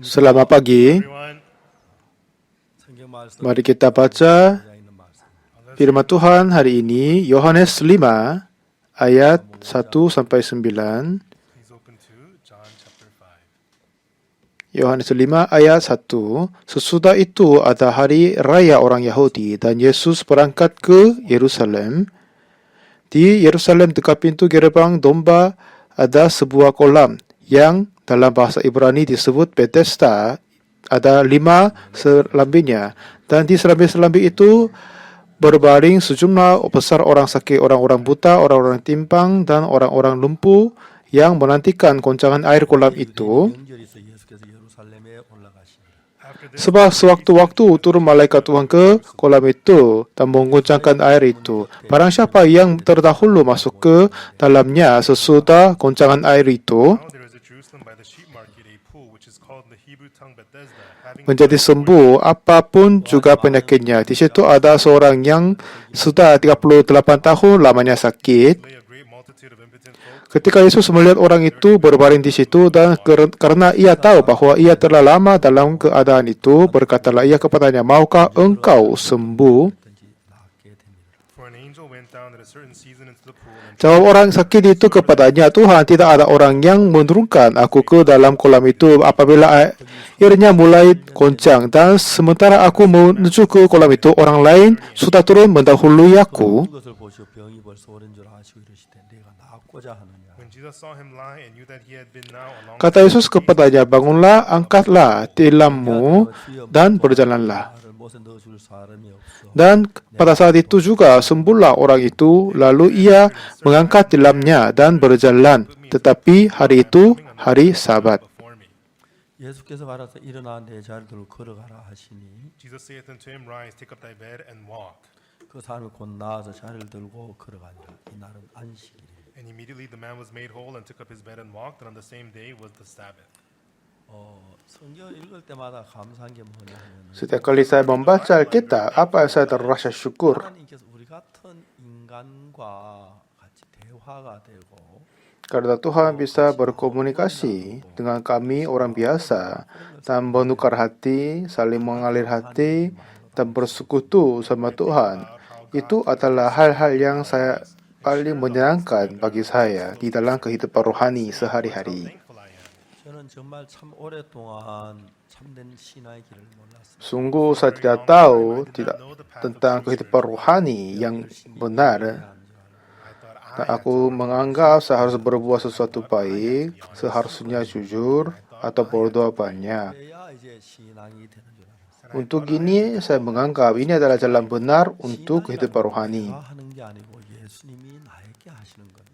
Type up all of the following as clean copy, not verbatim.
Selamat pagi. Mari kita baca firman Tuhan hari ini, Yohanes 5 ayat 1 sampai 9. Yohanes 5 ayat 1. Sesudah itu ada hari raya orang Yahudi dan Yesus berangkat ke Yerusalem. Di Yerusalem dekat pintu gerbang domba ada sebuah kolam yang dalam bahasa Ibrani disebut Bethesda. Ada 5 selambinya, dan di selambi-selambi itu berbaring sejumlah besar orang sakit, orang-orang buta, orang-orang timpang, dan orang-orang lumpuh yang menantikan goncangan air kolam itu. Sebab sewaktu-waktu turun malaikat Tuhan ke kolam itu dan mengguncangkan air itu. Barang siapa yang terdahulu masuk ke dalamnya sesudah goncangan air itu menjadi sembuh apapun juga penyakitnya. Di situ ada seorang yang sudah 38 tahun lamanya sakit. Ketika Yesus melihat orang itu berbaring di situ dan karena ia tahu bahwa ia telah lama dalam keadaan itu, berkatalah ia kepadanya, "Maukah engkau sembuh?" Jawab orang sakit itu kepadanya, "Tuhan, tidak ada orang yang menurunkan aku ke dalam kolam itu apabila airnya mulai goncang, dan sementara aku menuju ke kolam itu, orang lain sudah turun mendahului aku." Kata Yesus kepadanya, "Bangunlah, angkatlah tilammu dan berjalanlah." Dan pada saat itu juga sembuhlah orang itu, lalu ia mengangkat tilamnya dan berjalan. Tetapi hari itu hari Sabat. 예수께서 가라사 일어나 내 자리를 들고 걸어가라 하시니 Jesus saith unto him, Rise, take up thy bed and walk. 그 사람이 곧 나아서 자리를 들고 걸어가니라. 이 날은 안식일이라. And immediately the man was made whole and took up his bed and walked, and on the same day was the Sabbath. 성경 읽을 때마다 감사한 게 뭐냐 하면 Setiap kali saya membaca Alkitab, apa yang saya terasa syukur? 하나님께서 우리 같은 인간과 같이 대화가 되고 Karena Tuhan bisa berkomunikasi dengan kami orang biasa dan menukar hati, saling mengalir hati, dan bersekutu sama Tuhan. Itu adalah hal-hal yang saya paling menyenangkan bagi saya di dalam kehidupan rohani sehari-hari. 저는 정말 참 오랫동안 참된 신앙의 길을 몰랐습니다. Sungguh saya tidak tahu tentang kehidupan rohani yang benar. Dan aku menganggap saya harus berbuat sesuatu baik, seharusnya jujur, atau berdoa banyak. 그래야 이제 신앙이 되는 줄 알았어요. Untuk ini, saya menganggap ini adalah jalan benar untuk kehidupan rohani. 내가 하는 게 아니고 예수님이 나에게 하시는 건데.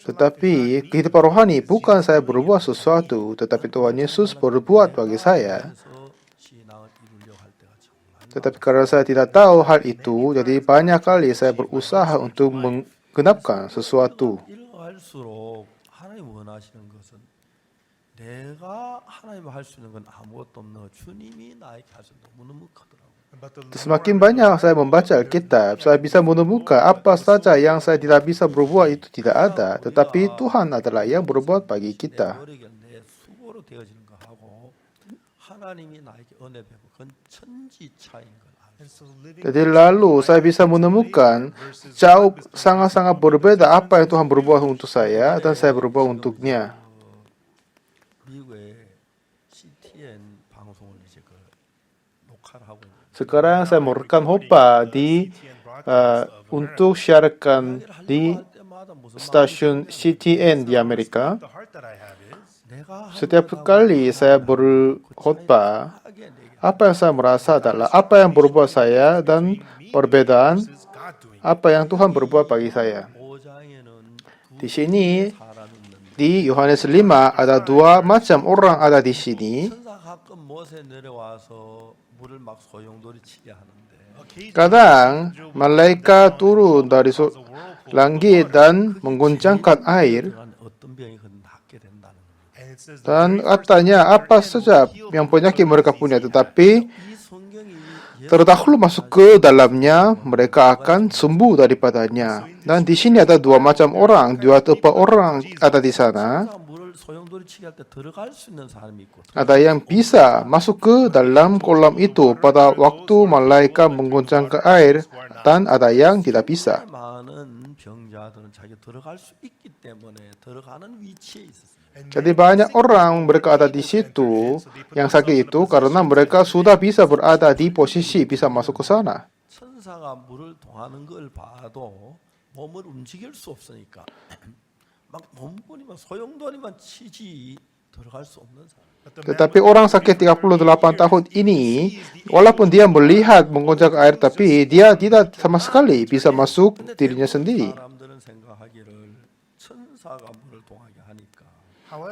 Tetapi, kehidupan rohani bukan saya berbuat sesuatu, tetapi Tuhan Yesus berbuat bagi saya. 그래서 신앙을 이루려고 할 때가 정말 Tetapi karena saya tidak tahu hal itu, jadi banyak kali saya berusaha untuk menggenapkan sesuatu. 읽어갈수록 하나님 원하시는 것은 내가 하나님 할 수 있는 건 아무것도 없는 주님이 나에게 할 수 너무너무 크더라고요. Semakin banyak saya membaca Alkitab, saya bisa menemukan apa saja yang saya tidak bisa berbuat itu tidak ada, tetapi Tuhan adalah yang berbuat bagi 내 kita. 노력이 내 수고로 되어지는 거하고 하나님이 나에게 은혜 베고 그건 천지 차이인 걸 알아요. Jadi lalu saya bisa menemukan jauh sangat-sangat berbeda apa yang Tuhan berbuat untuk saya dan saya berbuat untuknya. 미국의 CTN 방송을 이제 그 녹화를 하고 있는데 Sekarang saya merekam khotbah di untuk siarkan di 때마다 무슨 stasiun CTN di Amerika. The heart that I have is, 내가 Setiap kali saya berkhotbah, 하게 내게 apa yang saya merasa adalah apa yang berbuat saya dan perbedaan this is God doing. apa yang Tuhan berbuat bagi saya. 5장에는 Di sini 사람이 있는데 di Yohanes 5 ada 2 macam orang ada di sini. 천사 가끔 못에 내려와서 물을 막 소용돌이 치게 하는데 Kadang malaikat turun dari langit dan mengguncangkan air, 그간 어떤 병이 그 낫게 된다는 거예요. And it says, dan katanya apa saja yang penyakit mereka punya, tetapi 이 성경이 terdahulu masuk ke dalamnya, mereka akan sembuh daripadanya. Dan di sini ada 2 macam orang, 2 tipe orang ada di sana. 물을 소용돌이 치기 할 때 들어갈 수 있는 사람이 있고 Ada yang bisa masuk ke dalam kolam itu pada waktu malaikat mengguncangkan air, dan ada yang tidak bisa. 많은 병자들은 자기 들어갈 수 있기 때문에 들어가는 위치에 있었습니다. Jadi banyak orang mereka ada di situ yang sakit itu karena mereka sudah bisa berada di posisi bisa masuk ke sana. 천사가 물을 동하는 걸 봐도 몸을 움직일 수 없으니까 막 몸부림만 소용돌이만 치지 들어갈 수 없는 사람. Tetapi orang sakit 38 tahun ini, walaupun dia melihat menggoncang air, tapi dia tidak sama sekali bisa masuk dirinya sendiri. 사람들은 생각하기를 천사가 물을 동하게 하니까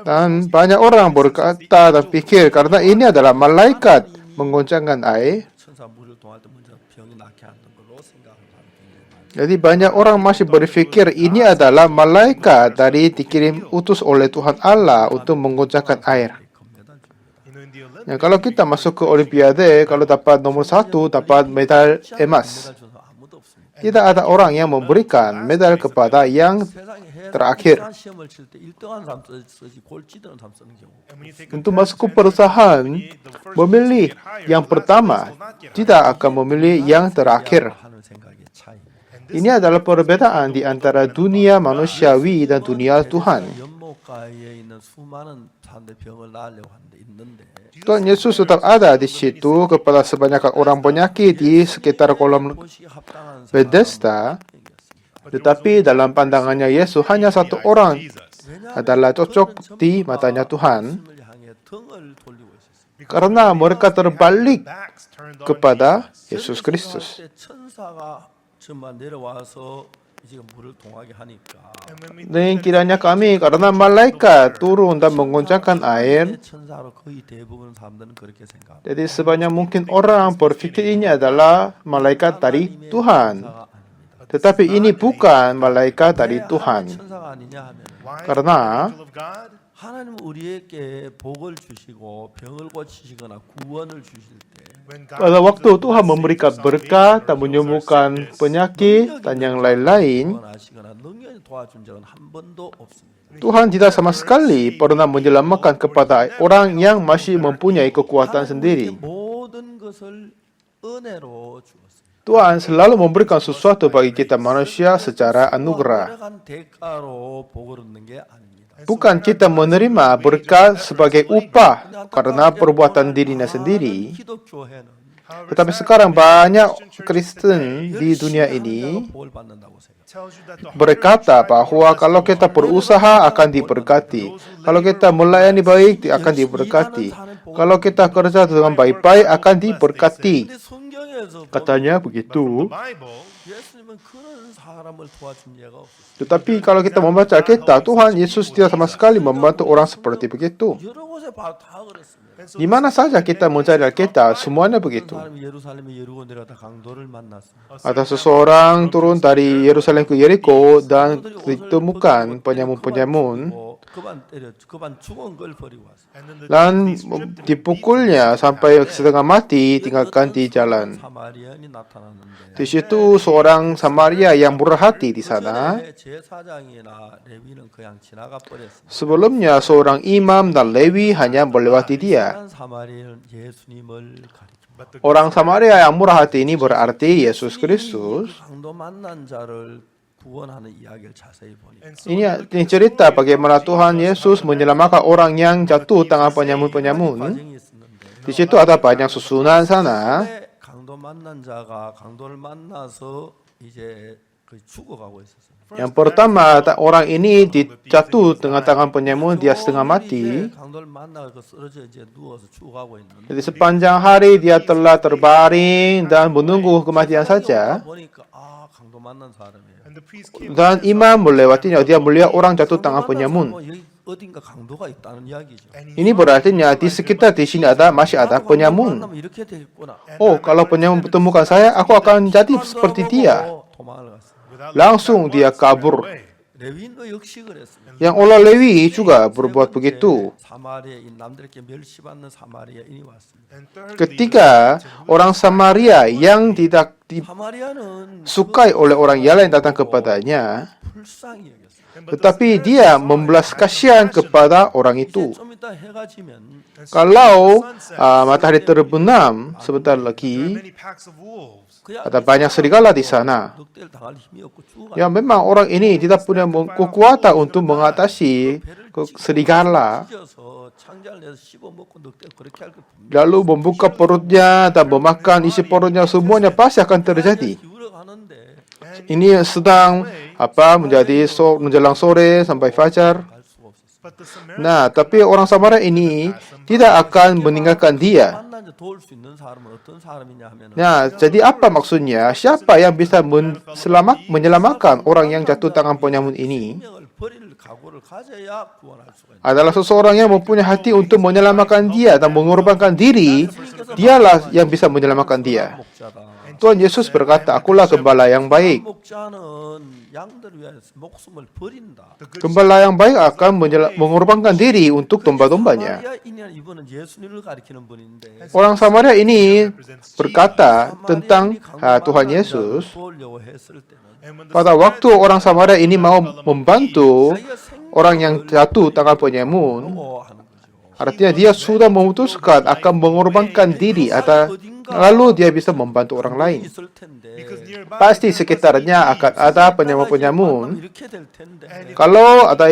Dan banyak orang berkata dan pikir karena ini adalah malaikat menggoncangkan air. 천사 물을 동할 때 먼저 병이 낫게 하는 걸로 생각을 하는 굉장히 많아요. Jadi banyak orang masih berpikir ini adalah malaikat dari dikirim utus oleh Tuhan Allah untuk menggoncangkan air. 금메달 줍니다. You know, in the Olympics, Ya, kalau kita masuk ke Olimpiade, kalau dapat nomor 1, dapat medal emas. 금메달 줘서 아무도 없습니다. Tidak ada orang yang memberikan medal kepada yang 세상에 terakhir. 시험을 칠 때 1등한 사람 쓰지 골찌드는 사람 쓰는 경우. and when you take a Untuk test, masuk ke perusahaan, memilih yang pertama, tidak akan memilih yang terakhir. 하는 생각의 차이. Ini adalah perbedaan di antara dunia manusiawi dan dunia Tuhan. 연못가에 있는 수많은 사람들 병을 나으려고 하는데 있는데 Tuhan Yesus tetap ada di situ kepada sebanyak orang penyakit di sekitar kolam 곳이 합당한 Bethesda. Tetapi dalam pandangannya Yesus hanya satu orang adalah cocok di matanya Tuhan 등을 돌리고 있었어요. karena mereka terbalik backs turned on kepada Jesus. Yesus Kristus. 때 천사가 정말 내려와서 지금 물을 동하게 하니까 And when we Dan kiranya kami karena malaikat turun dan menggoncangkan air, 천사로 거의 대부분 사람들은 그렇게 생각합니다. jadi sebanyak mungkin orang berpikir ini adalah malaikat dari Tuhan. 천사가 아닙니다. Tetapi ini bukan malaikat dari 왜 Tuhan. 하나님이 천사가 아니냐 하면 why Karena the angel of God? 하나님 우리에게 복을 주시고 병을 고치시거나 구원을 주실 때 When God Pada waktu gives us Tuhan memberikan berkat dan menyembuhkan penyakit dan yang lain-lain, 구원하시거나 능력이 도와준 적은 한 번도 없습니다. Tuhan tidak sama sekali pernah menyelamatkan kepada orang yang masih mempunyai kekuatan sendiri. 모든 것을 은혜로 주었습니다. Tuhan selalu memberikan sesuatu bagi kita manusia secara anugerah. 들어간 대가로 복을 얻는 게 아닙니다. Bukan kita menerima berkat sebagai upah karena perbuatan dirinya sendiri. 기독교회는 Tetapi sekarang banyak Kristen di dunia ini 복을 받는다고 생각해요. tells you that the berkata bahwa kalau kita berusaha akan diberkati. Kalau kita melayani baik akan diberkati. Kalau kita kerja dengan baik-baik akan diberkati. 근데 성경에서 Katanya begitu. Bible, 예수님은 그런 사람을 도와준 예가 없어요. Tetapi kalau kita membaca Alkitab, Tuhan Yesus tidak sama sekali membantu orang seperti begitu. 여러 곳에 다 그랬습니다. Di mana saja kita mencari Alkitab, semuanya begitu. 사람이 예루살렘에 예루고 내려다 강도를 만났습니다. Ada seseorang turun dari Yerusalem ke Yeriko dan ditemukan penyamun-penyamun 그만 때려 그만 죽은 걸 버리고 왔어요. and then the dan dipukulnya sampai setengah mati tinggalkan di jalan. 사마리아인이 나타났는데 Di situ seorang Samaria yang murah hati di sana. 그전에 제사장이나 레위는 그냥 지나가 버렸습니다. Sebelumnya seorang imam dan Lewi hanya melewati dia. 한 사마리아는 예수님을 가리킵니다. but the Orang Samaria yang murah hati ini berarti Yesus Kristus. 강도 만난 자를 구원하는 이야기를 자세히 보니까 and so Ini cerita bagaimana Tuhan Yesus menyelamatkan orang yang jatuh tangan penyamun-penyamun. 과정이 있었는데 Di situ ada banyak susunan sana. 처음에 강도 만난 자가 강도를 만나서 이제 그 죽어가고 있었어요. Yang pertama, orang ini jatuh tengah tangan penyamun, dia setengah mati. 이제 강도를 만나서 쓰러져 이제 누워서 죽어가고 있는데 Jadi sepanjang hari dia telah terbaring dan menunggu kematian saja. 보니까 아 강도 만난 사람이에요. and the priest came Dan imam melewatinya, dia melihat orang jatuh tangan penyamun. 여기 어딘가 강도가 있다는 이야기죠. and he Ini berarti di sekitar di sini masih ada penyamun. 만나면 이렇게 되겠구나. Oh, kalau penyamun bertemukan saya, aku akan jadi seperti dia. 도망을 갔어요. without Langsung dia kabur. away. 레위인도 역시 그랬습니다. Yang orang Lewi juga berbuat begitu. 사마리아인 남들에게 멸시받는 사마리아인이 왔습니다. And thirdly, Ketiga, orang Samaria yang tidak 사마리아는 disukai oleh orang yang lain datang kepadanya. 불쌍히 여겼어요. tetapi dia membelas kasihan kepada orang itu. 이제 좀 이따 해가 지면 Kalau matahari terbenam sebentar There are lagi, many packs of wolves. ada banyak serigala di sana. 늑대를 당할 힘이 없고 죽어가요. Ya memang orang ini tidak punya kekuatan untuk mengatasi serigala. 찢어서 창자를 내서 씹어 먹고 늑대가 그렇게 할 거 분명히 Lalu membuka perutnya dan memakan isi perutnya, semuanya pasti akan terjadi. 기울어가는데 Ini sedang menjadi menjelang sore sampai fajar. 갈 수가 없었어요. But the Samaritan Nah, tapi orang Samaria ini tidak akan meninggalkan dia. 만난 자 도울 수 있는 사람은 어떤 사람이냐 하면은 Nah, jadi apa maksudnya? Siapa yang bisa menyelamatkan orang yang jatuh tangan penyamun ini? 생명을 버릴 각오를 가져야 구원할 수가 있는. Adalah seseorang yang mempunyai hati untuk menyelamatkan dia dan mengorbankan diri. Dialah yang bisa menyelamatkan dia. 목자다. Tuhan Yesus berkata, akulah gembala yang baik. 목자는 양들을 위해서 목숨을 버린다. Gembala yang baik akan mengorbankan diri untuk domba-dombanya. 사마리아인이란 이분은 예수님을 가리키는 분인데 Orang Samaria ini berkata tentang Tuhan Yesus. 도우려고 했을 때는 and when the Pada waktu orang Samaria ini mau membantu orang yang jatuh tangan penyamun, 하는 거죠. artinya dia sudah memutuskan akan mengorbankan diri atau lalu dia bisa membantu orang lain. 있을 텐데 because nearby Pasti sekitarnya akan ada penyamun-penyamun. 이렇게 될 텐데 Kalau ada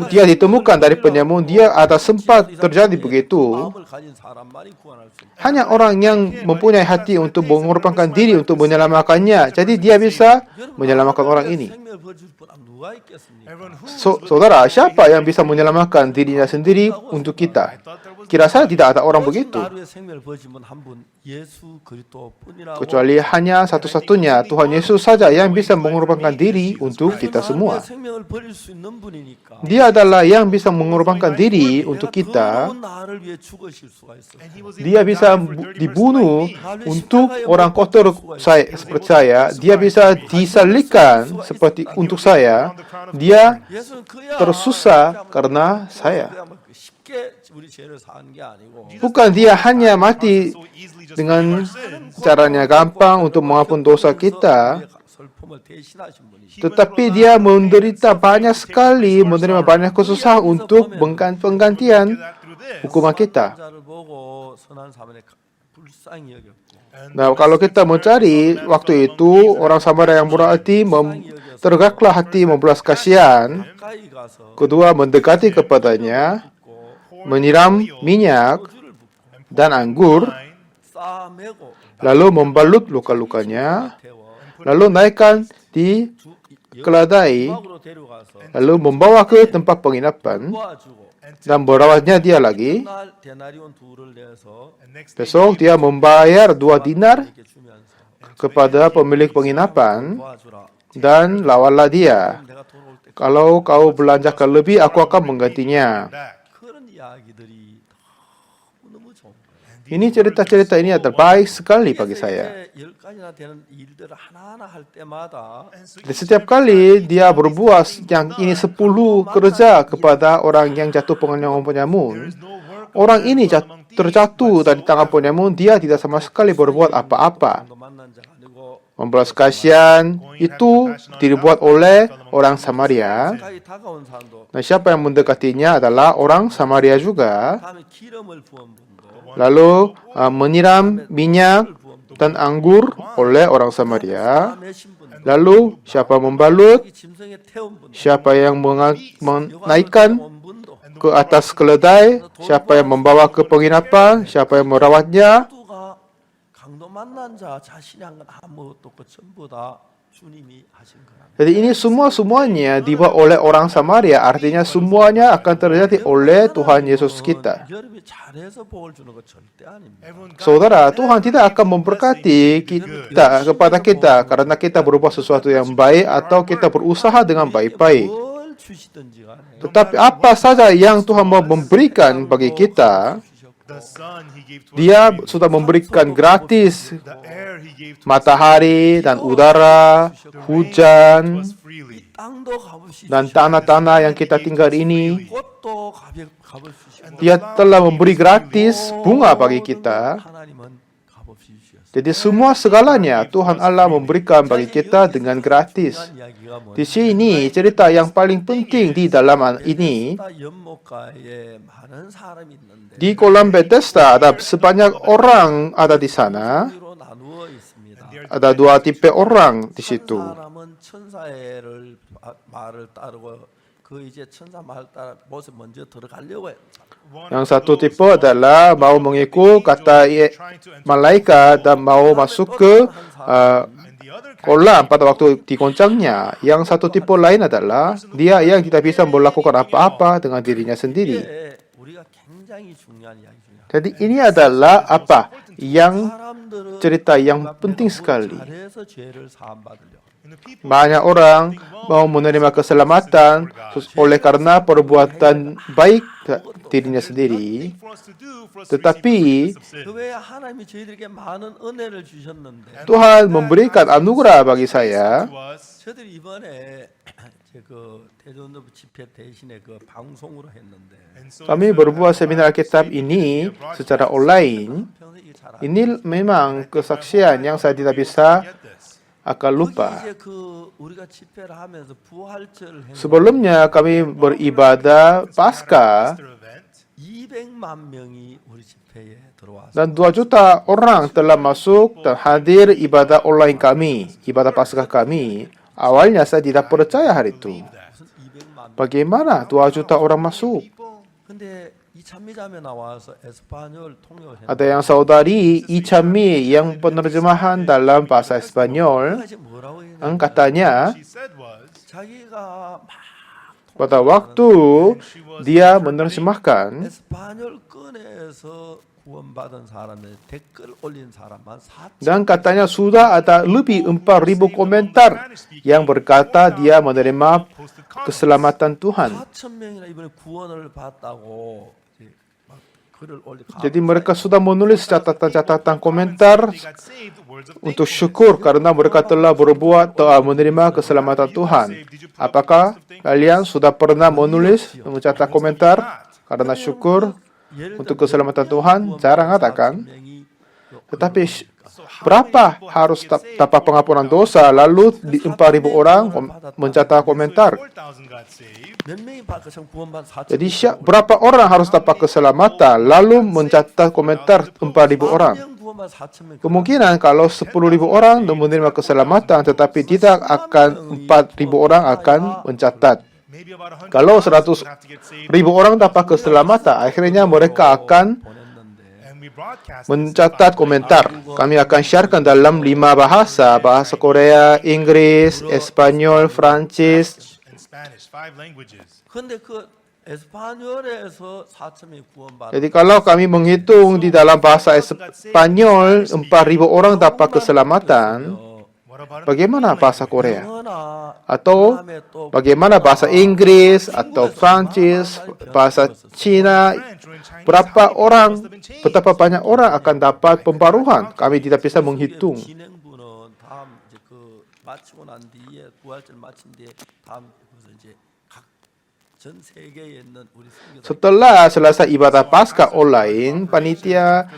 dia ditemukan dari penyamun, dia ada sempat terjadi begitu. 마음을 가진 사람만이 구원할 수 있다. Hanya orang yang mempunyai hati untuk mengorbankan diri untuk menyelamatkannya. Jadi dia bisa menyelamatkan orang ini. 생명을 버줄 분 누가 있겠습니까? everyone who Saudara, siapa yang bisa menyelamatkan dirinya sendiri untuk kita? Kira saya tidak ada orang begitu. 하루에 생명을 버진 분 한 분 예수 그리스도뿐이라고. Kecuali hanya satu-satunya Tuhan Yesus saja yang bisa mengorbankan diri untuk kita semua. 생명을 버릴 수 있는 분이니까. Dia adalah yang bisa mengorbankan diri untuk kita. 더러운 나를 위해 죽으실 수가 있어. and he was Dia able to bisa die for dirty dibunuh person like me. untuk orang kotor seperti saya. Dia bisa disalibkan seperti untuk saya. Dia 예수는 그야 tersusah karena saya. 그야 뭐 쉽게 우리 죄를 사는 게 아니고 Bukan dia hanya mati So easily just dengan forgive our sins. caranya gampang untuk mengampun dosa kita, 우리의 슬픔을 대신하신 분이시. tetapi dia menderita banyak sekali, menerima banyak kesusahan untuk penggantian That through this. hukuman kita. 자를 보고 선한 사람의 불쌍히 여겼고 Nah, kalau kita mencari waktu itu orang Samaria yang murah hati, tergeraklah hati membelas kasihan. 가까이 가서 Kedua, mendekati kepadanya, 붓고 menyiram minyak 소주를 붓고 dan anggur, 싸매고 lalu membalut luka-lukanya, 태워 lalu naikkan di keledai, 음악으로 데려가서 lalu membawa ke tempat penginapan 도와주고 dan merawatnya dia lagi. 날 데나리온 둘을 내서 And next day, Besok dia membayar 2 dinar 이렇게 주면서 kepada pemilik penginapan 도와주라. dan lawanlah dia. 내가 돌아올 때 Kalau kau belanjakan lebih, aku akan menggantinya. back. 그런 이야기들이 너무 좋은 거예요. Ini cerita-cerita ini terbaik sekali bagi 그래서 saya. 이제 10가지나 되는 일들을 하나하나 할 때마다 Dan setiap kali dia berbuat yang ini 10 kerja kepada orang yang jatuh penyamun, No work orang ini terjatuh dari tangan penyamun, dia tidak sama sekali berbuat apa-apa. 너 만난 자가 아니고 Membelas kasihan itu dibuat oleh orang Samaria. 가까이 다가온 사람도 Nah, siapa yang mendekatinya adalah orang Samaria juga. 다음에 기름을 부은 분도 Lalu menyiram minyak dan anggur oleh orang Samaria. 싸매신 분도 Lalu siapa membalut, 이 짐승에 태운 분도 siapa yang menaikkan 온 분도 ke atas keledai, siapa yang membawa ke penginapan, siapa yang merawatnya. 모두가 강도 만난 자 자신이 한 건 아무것도 없고 전부 다 주님이 하신 거랍니다. Jadi ini semuanya dibuat oleh orang Samaria, artinya semuanya akan terjadi oleh Tuhan Yesus kita. 여러분이 잘해서 복을 주는 거 절대 아닙니다. everyone got Saudara, Tuhan tidak akan memberkati kita kepada kita karena kita berbuat sesuatu yang baik atau kita berusaha dengan baik-baik. 뭘 주시든지 간에 Tetapi apa saja yang Tuhan mau memberikan bagi kita, the sun he gave to us Dia freely. sudah memberikan gratis The air he gave to matahari dan udara, hujan, us freely. 땅도 값없이 dan 주시고 tanah-tanah yang kita tinggal ini. 꽃도 값없이 주시고 Dia telah memberi gratis bunga bagi kita. 하나님은 값없이 주셨어요. Jadi semua segalanya Tuhan Allah memberikan bagi kita dengan gratis. 중요한 이야기가 Di sini cerita yang paling penting di dalam ini, 베데스다 연못가에 많은 사람이 있는데 di kolam Bethesda ada sebanyak orang ada di sana. 로 나누어 있습니다. Ada dua tipe orang di situ. 사람은 천사의 말을 따르고 그 이제 천사 말 따라 못에 먼저 들어가려고 해요. Yang satu tipe adalah mau mengikut kata malaikat dan mau masuk ke kolam pada waktu digoncangnya. Yang satu tipe lain adalah dia yang tidak bisa melakukan apa-apa dengan dirinya sendiri. 이게 우리가 굉장히 중요한 이야기 중에 하나예요. Jadi ini adalah apa yang 사람들은 cerita yang penting sekali. 잘해서 죄를 사함 받으려. Banyak orang mau menerima keselamatan oleh karena perbuatan baik dirinya sendiri. Tetapi 그 외에 하나님이 저희들에게 많은 은혜를 주셨는데 Tuhan memberikan anugerah bagi saya. 저들이 이번에 그 대전부 집회 대신에 그 방송으로 했는데 Kami berbuat seminar Alkitab ini secara online. 평소에 이게 잘 안. Ini memang kesaksian yang saya tidak bisa akan lupa. 이제 그 우리가 집회를 하면서 부활절 했는데 Sebelumnya kami beribadah Paskah 200만 명이 우리 집회에 들어왔어요. dan 2 juta orang telah masuk dan hadir ibadah online kami, ibadah Paskah kami. Awalnya saya tidak percaya hari itu. 무슨 200만 명. Bagaimana 2 juta orang masuk? 근데 이 찬미자매 나와서 에스파뇰 통역을 했는데 Ada yang saudari Icami yang penerjemahan dalam bahasa Espanyol. 이제 뭐라고 했냐면 Ang katanya, 자기가 막 pada waktu dia menerjemahkan, 에스파뇰 꺼내서 구원받은 사람의 댓글 올린 사람만 4천 dan katanya sudah ada lebih 4.000 komentar yang berkata dia menerima keselamatan Tuhan. 4,000명이나 이번에 구원을 받다고 이제 막 글을 올리. Jadi mereka sudah menulis catatan-catatan komentar untuk syukur karena mereka telah berbuat doa menerima keselamatan Tuhan. Apakah kalian sudah pernah menulis mencatat komentar karena syukur untuk keselamatan Tuhan? Jarang ada kan? Tetapi berapa harus dapat pengampunan dosa lalu di 4.000 orang mencatat komentar? 몇 명이 참 구원받은 4천. Jadi berapa orang harus dapat keselamatan lalu mencatat komentar 4.000 orang? 구원받은 4,000명. Kemungkinan kalau 10.000 orang menerima keselamatan tetapi tidak akan 4.000 orang akan mencatat. Kalau 100.000 orang dapat keselamatan, akhirnya mereka akan mencatat komentar. Kami akan sharekan dalam 5 bahasa, bahasa Korea, Inggris, Espanyol, Prancis. 근데 그 에스파뇰에서 4,000명이 구원받은. Jadi kalau kami menghitung di dalam bahasa Espanyol 4.000 orang dapat keselamatan, bagaimana bahasa Korea? Atau bagaimana bahasa Inggris atau Prancis, bahasa Cina? Berapa orang, betapa banyak orang akan dapat pembaruan? Kami tidak bisa menghitung. 진행부는 다음 이제 그 마치고 난 뒤에 부활절 마친 뒤에 다음 그래서 이제 각 전 세계에 있는 우리 성교사 Setelah selesai ibadah Paskah online, panitia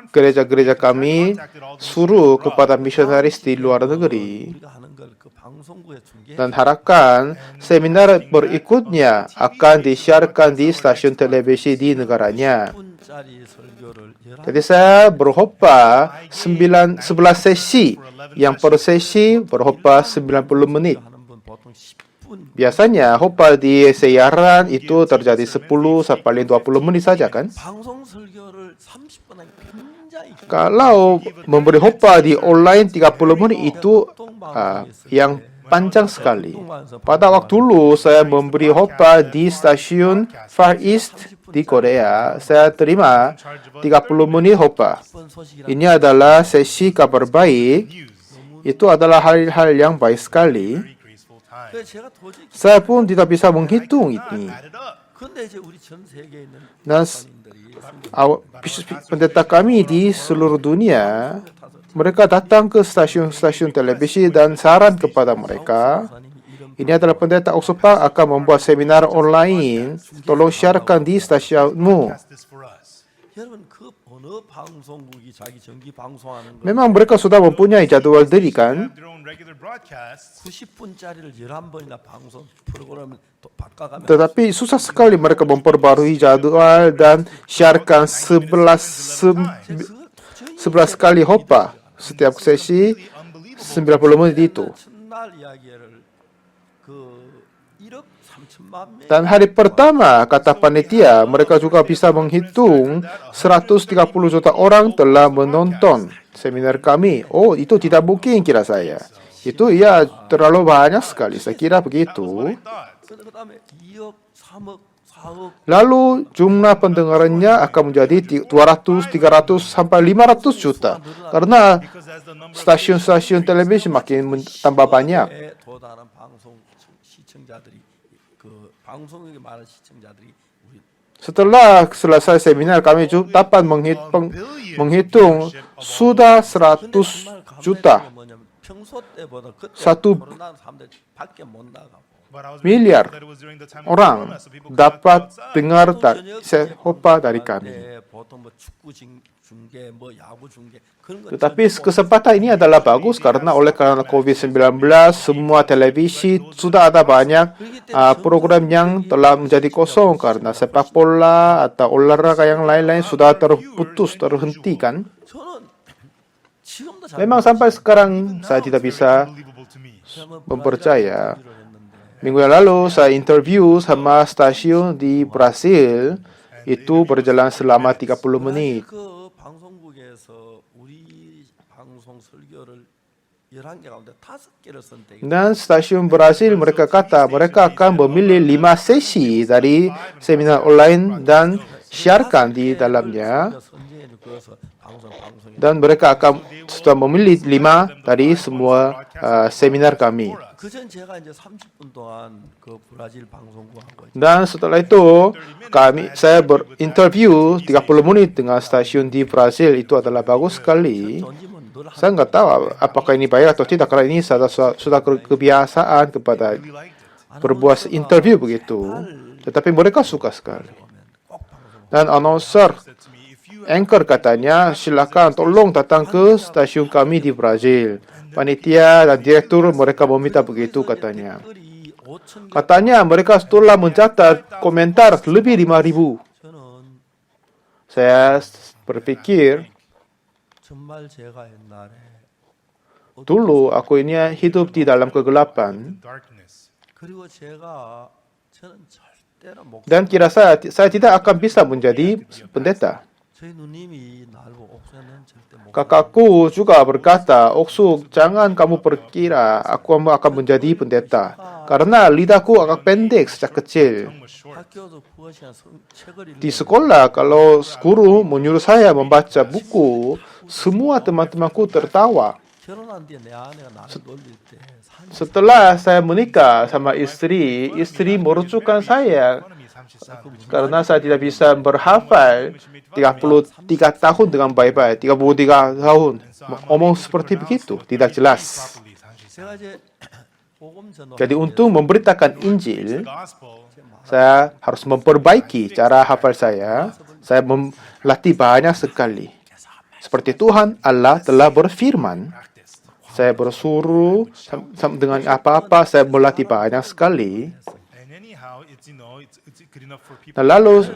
gereja-gereja kami suruh kepada misionaris di luar negeri 우리가 하는 걸 그 방송국에 중계. dan harapkan seminar berikutnya akan disiarkan di stasiun televisi di negaranya. 10분짜리 설교를 11. Jadi saya berkhotbah 11 sesi, yang per sesi berkhotbah 90 menit. 하는 분 보통 10분. Biasanya khotbah di siaran itu terjadi 10 sampai 20 menit saja kan? 방송 설교를 30분 하기 굉장히 긴 Kalau memberi khotbah di online 30 menit itu yang panjang sekali. Pada waktu dulu saya memberi khotbah di stasiun Far East di Korea, saya terima 30 menit khotbah. 소식이라. Ini adalah sesi kabar baik. Itu adalah hal-hal yang baik sekali. 그래서 제가 도저히 Saya pun tidak bisa menghitung ini. 근데 이제 우리 전 세계에 있는 Dan 교사님들이 pendeta kami di seluruh dunia, mereka datang ke stasiun-stasiun televisi dan saran kepada mereka, ini adalah pendeta Oxford akan membuat seminar online, tolong siarkan di stasiunmu. 여러분 그 어느 방송국이 자기 정기 방송하는 거 Memang mereka sudah mempunyai jadwal diri kan. Have their own regular broadcasts. 90분짜리를 11번이나 방송 프로그램을 또 바꿔가면 Tetapi susah sekali mereka memperbarui jadwal dan siarkan 11 kali khotbah setiap sesi 90 menit itu. 첫날 이야기를 그 1억 3천만 명 Dan hari pertama, kata panitia, mereka juga bisa menghitung 130 juta orang telah menonton seminar kami. Oh, itu tidak mungkin kira saya. Itu ya terlalu banyak sekali, saya kira begitu. 그다음에 2억 3억 4억 Lalu jumlah pendengarannya akan menjadi 200, 300, sampai 500 juta. Karena Because as the number of stasiun-stasiun televisi makin tambah banyak. 에 도달한 방송 시청자들이 그 방송국에 많은 시청자들이 우리 Setelah selesai seminar, kami juga dapat menghitung sudah 100 juta. 뭐냐면 평소 때보다 그때 Satu 코로나 사람들 밖에 못 나가고 But I was miliar that it was during the time of orang Corona, so people could not go dapat outside. dengar 저녁 khotbah dari kami. 보통 뭐 축구 중계 뭐 야구 중계 그런 거 Tetapi kesempatan ini adalah bagus karena oleh karena COVID-19 semua televisi sudah ada banyak program yang telah menjadi kosong karena sepak bola atau olahraga yang lain-lain sudah terhentikan. 저는 지금도 잘 Memang sampai sekarang saya tidak bisa Unbelievable to me. mempercaya. Minggu yang lalu saya interview sama stasiun di Brasil, itu berjalan selama 30 menit. 그 방송국에서 우리 방송 설교를 11개 가운데 5개를 선택. Dan stasiun Brasil mereka kata mereka akan memilih 5 sesi dari seminar online dan siarkan di dalamnya. Dan mereka akan sudah memilih 5 dari semua seminar kami. 그전 제가 이제 30분 동안 그 브라질 방송국하고 Dan setelah itu saya berinterview 30 menit dengan stasiun di Brasil. Itu adalah bagus sekali. 던지면 늘 Saya nggak tahu apakah ini baik atau tidak karena ini sudah kebiasaan kepada Really liked it. berbuat interview begitu. Tetapi mereka suka sekali. 꼭 방송. Dan announcer Said to me, if you anchor katanya silakan tolong datang ke stasiun kami di Brazil. Panitia dan direktur mereka meminta begitu katanya. 댓글이 5,000개. Katanya mereka telah mencatat komentar lebih 5.000. 저는 Saya berpikir 정말 제가 옛날에 dulu aku ini hidup di dalam kegelapan darkness. 그리고 저는 절대로 목 dan kira saya tidak akan bisa menjadi pendeta. 저희 누님이 날고 옥수는 절대 못 Kakakku juga berkata, Oksuk, jangan kamu perkira aku akan menjadi pendeta. Karena lidahku agak pendek sejak kecil. Tongue was short. 학교도 국어 시간 책을 Di 읽는 sekolah, kalau guru menyuruh saya membaca buku, semua teman-temanku tertawa. 결혼한 뒤에 내 아내가 나를 놀릴 때 Setelah saya menikah sama istri merucukkan saya Economy is 34. karena saya tidak bisa berhafal 33 tahun dengan baik-baik, 33 tahun. Omong seperti begitu, tidak jelas. Properly, 34. 제가 이제 복음 전도 Jadi untuk memberitakan Injil, Gospel. saya harus memperbaiki cara hafal saya. Saya melatih banyak sekali. Seperti Tuhan Allah telah berfirman, saya bersuruh dengan apa-apa, saya melatih banyak sekali. And anyhow, it's it's good enough for people. Nah, lalu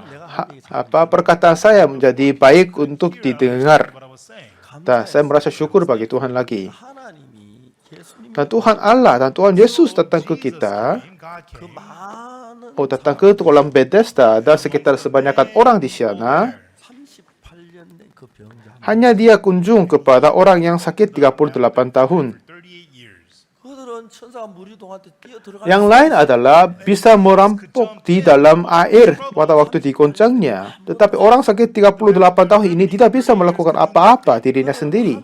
perkataan saya menjadi baik untuk didengar. What I was saying. Nah, saya merasa syukur bagi Tuhan lagi. 하나님이 예수님 Dan Tuhan Allah dan Tuhan Yesus datang ke kita, God came. 많은 datang ke kolam Bethesda dan sekitar sebanyakan orang di sana. 38년 된 그 병자 Hanya dia kunjung kepada orang yang sakit 38 tahun. 38 years. 그들은 천사가 무리동한테 뛰어 들어가 Yang lain adalah bisa merampok di dalam air pada waktu digoncangnya. Tetapi orang sakit 38 tahun ini tidak bisa melakukan apa-apa dirinya sendiri.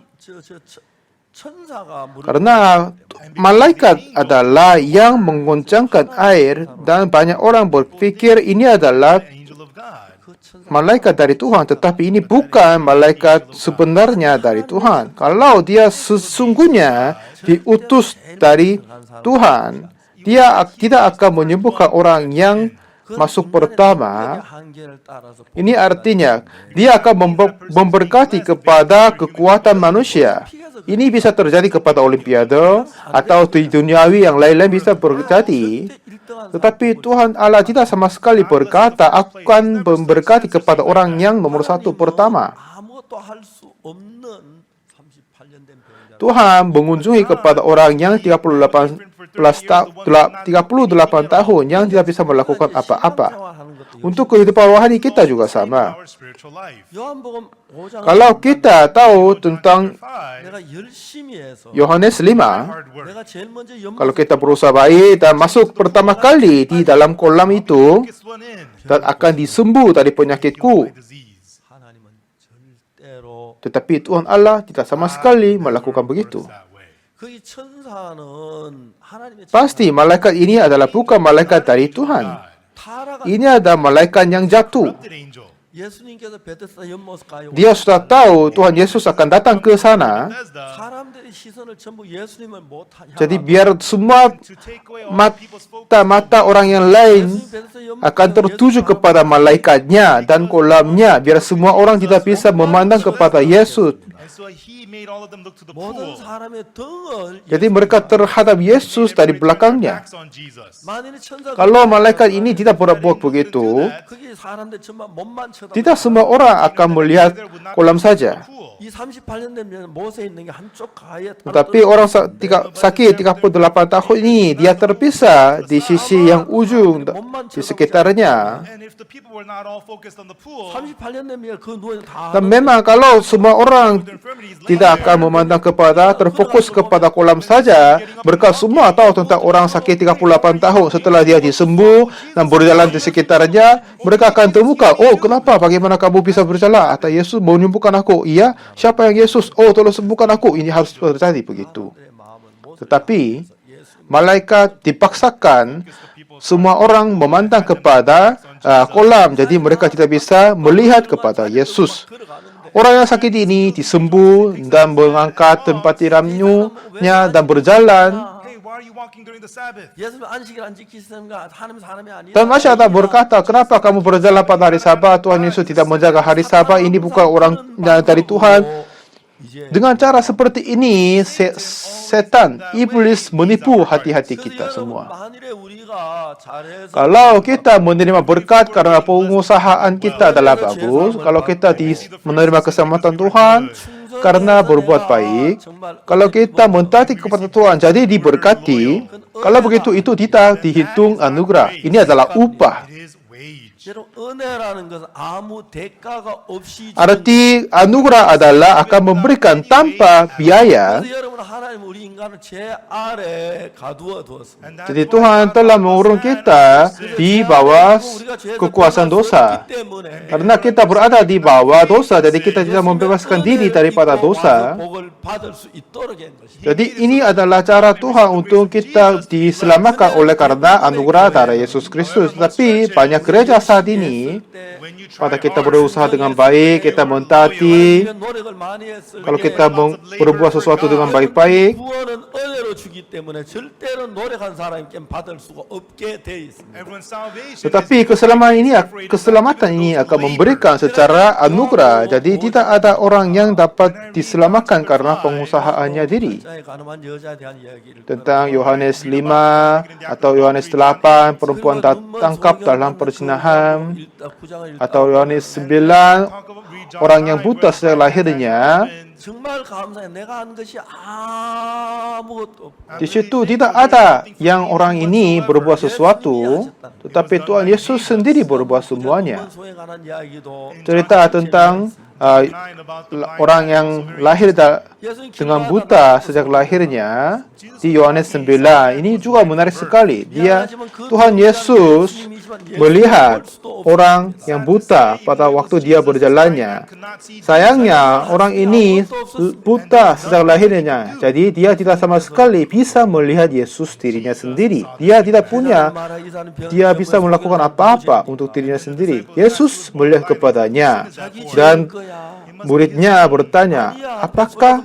천사가 무리 Karena malaikat adalah yang menggoncangkan air dan banyak orang berpikir ini adalah Angel of God. 그 천사 malaikat dari Tuhan. Tetapi ini bukan malaikat sebenarnya dari Tuhan. Kalau dia sesungguhnya diutus dari Tuhan, dia tidak akan menyembuhkan orang yang masuk pertama, ini artinya dia akan memberkati kepada kekuatan manusia. Ini bisa terjadi kepada Olimpiade atau di duniawi yang lain-lain bisa terjadi. Tetapi Tuhan Allah tidak sama sekali berkata akan memberkati kepada orang yang nomor satu pertama. Tuhan mengunjungi kepada orang yang 38 tahun yang tidak bisa melakukan apa-apa. Untuk kehidupan rohani kita juga sama. Kalau kita tahu tentang Yohanes 5, kalau kita berusaha baik dan masuk pertama kali di dalam kolam itu dan akan disembuh dari penyakitku. Tetapi Tuhan Allah tidak sama sekali melakukan begitu. Pasti malaikat ini adalah bukan malaikat dari Tuhan. Ini adalah malaikat yang jatuh. Dia sudah tahu Tuhan Yesus akan datang ke sana. Jadi biar semua mata orang yang lain akan tertuju kepada malaikatnya dan kolamnya. Biar semua orang tidak bisa memandang kepada Yesus. Jadi mereka terhadap Yesus dari belakangnya. Kalau malaikat ini tidak berbuat begitu, tidak semua orang akan melihat kolam saja. Tetapi orang sakit 38 tahun ini, dia terpisah di sisi yang ujung di sekitarnya. Dan memang kalau semua orang tidak akan memandang terfokus kepada kolam saja, mereka semua tahu tentang orang sakit 38 tahun. Setelah dia disembuh dan berjalan di sekitarnya, mereka akan temukan, oh kenapa, bagaimana kamu bisa berjalan? Atau Yesus mau menyembuhkan aku. Iya, siapa yang Yesus? Oh, tolong sembuhkan aku. Ini harus terjadi begitu. Tetapi malaikat dipaksakan semua orang memandang kepada kolam, jadi mereka tidak bisa melihat kepada Yesus. Orang yang sakit ini disembuh dan mengangkat tempat tiramnya dan berjalan. Dan masih ada berkata, kenapa kamu berjalan pada hari Sabat? Tuhan Yesus tidak menjaga hari Sabat. Ini bukan orang dari Tuhan. Dengan cara seperti ini, setan, iblis menipu hati-hati kita semua. Kalau kita menerima berkat karena pengusahaan kita adalah bagus, kalau kita menerima keselamatan Tuhan karena berbuat baik, kalau kita mentaati kepada Tuhan jadi diberkati, kalau begitu itu tidak dihitung anugerah. Ini adalah upah. Arti anugerah adalah akan memberikan tanpa biaya. Jadi Tuhan telah mengurung kita di bawah kekuasaan dosa. Karena kita berada di bawah dosa, jadi kita tidak membebaskan diri daripada dosa. Jadi ini adalah cara Tuhan untuk kita diselamatkan oleh karena anugerah dari Yesus Kristus. Tapi banyak gereja saat ini, pada kita berusaha dengan baik, kita mentaati, kalau kita berbuat sesuatu dengan baik-baik, tetapi keselamatan ini akan memberikan secara anugerah. Jadi tidak ada orang yang dapat diselamatkan karena pengusahaannya diri. Tentang Yohanes 5 atau Yohanes 8, perempuan tertangkap dalam perzinahan, atau Yohanes 9, orang yang buta sejak lahirnya. Di situ tidak ada yang orang ini berbuat sesuatu, tetapi Tuhan Yesus sendiri berbuat semuanya. Cerita tentang orang yang lahir dengan buta sejak lahirnya di Yohanes 9. Ini juga menarik sekali. Tuhan Yesus melihat orang yang buta pada waktu dia berjalannya. Sayangnya orang ini buta sejak lahirnya. Jadi dia tidak sama sekali bisa melihat Yesus dirinya sendiri. Dia bisa melakukan apa-apa untuk dirinya sendiri. Yesus melihat kepadanya dan muridnya bertanya, apakah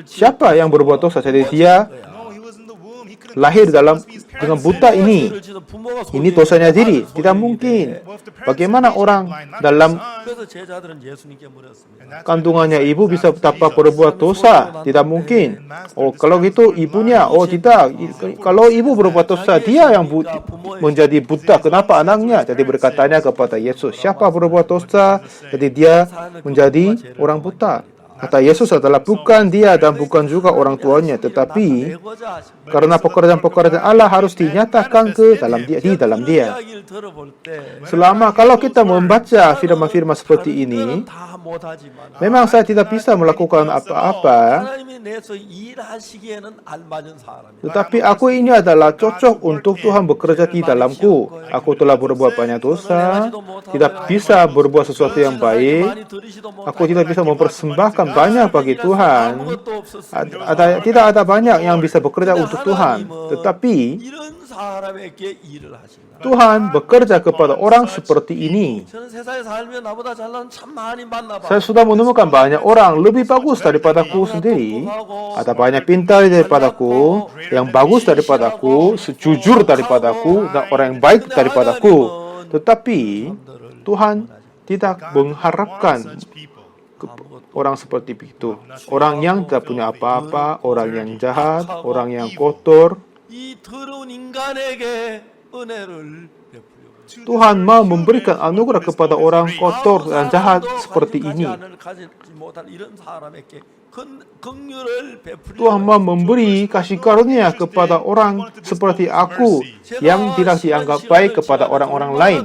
siapa yang berbuat dosa? Jadi dia lahir dengan buta ini dosanya diri. Tidak mungkin. Bagaimana orang dalam 그래서 제자들은 예수님께 물었습니다. kandungannya ibu bisa tanpa berbuat dosa? Tidak mungkin. Oh, kalau gitu ibunya? Oh, tidak. Kalau ibu berbuat dosa, dia yang menjadi buta. Kenapa anaknya? Jadi berkatanya kepada Yesus, siapa berbuat dosa? Jadi dia menjadi orang buta. Kata Yesus adalah bukan dia dan bukan juga orang tuanya, tetapi karena pekerjaan-pekerjaan Allah harus dinyatakan di dalam dia. Selama kalau kita membaca firman-firman seperti ini, memang saya tidak bisa melakukan apa-apa, tetapi aku ini adalah cocok untuk Tuhan bekerja di dalamku. Aku telah berbuat banyak dosa, tidak bisa berbuat sesuatu yang baik, aku tidak bisa mempersembahkan banyak bagi Tuhan. Tidak ada banyak yang bisa bekerja untuk Tuhan. Tetapi Tuhan bekerja kepada orang seperti ini. Saya sudah menemukan banyak orang lebih bagus daripadaku sendiri. Ada banyak pintar daripadaku, yang bagus daripadaku, sejujur daripadaku, dan orang yang baik daripadaku. Tetapi Tuhan tidak mengharapkan orang seperti itu. Orang yang tidak punya apa-apa, orang yang jahat, orang yang kotor. Tuhan mau memberikan anugerah kepada orang kotor dan jahat seperti ini. Tuhan mau memberi kasih karunia kepada orang seperti aku yang tidak dianggap baik kepada orang-orang lain.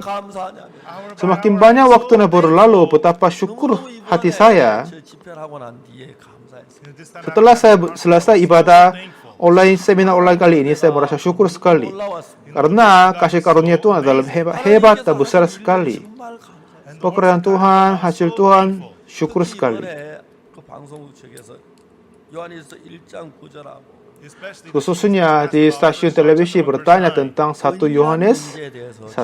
Semakin banyak waktu berlalu, betapa syukur hati saya setelah saya selesai ibadah seminar online kali ini. Saya merasa syukur sekali karena kasih karunia Tuhan adalah hebat dan besar sekali. Pekerjaan Tuhan, hasil Tuhan, syukur sekali. Khususnya di stasiun televisi bertanya tentang 1 Yohanes 1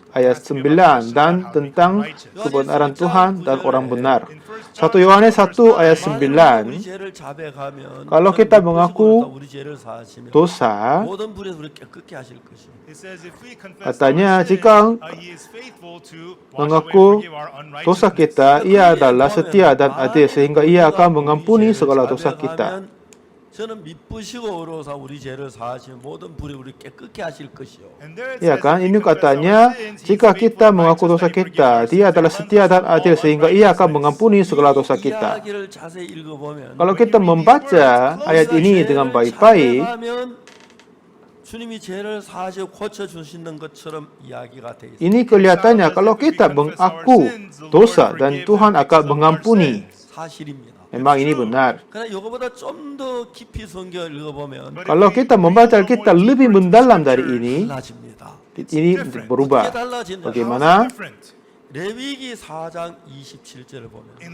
ayat 9 dan tentang kebenaran Tuhan dan orang benar. 1 Yohanes 1 ayat 9, kalau kita mengaku dosa, katanya jika mengaku dosa kita, ia adalah setia dan adil sehingga ia akan mengampuni segala dosa kita. Ya kan, ini katanya jika kita mengaku dosa kita, dia adalah setia dan adil sehingga ia akan mengampuni segala dosa kita. Kalau kita membaca ayat ini dengan baik-baik, ini kelihatannya kalau kita mengaku dosa dan Tuhan akan mengampuni. Memang ini benar. Kalau kita membaca kita lebih mendalam dari ini berubah. Bagaimana?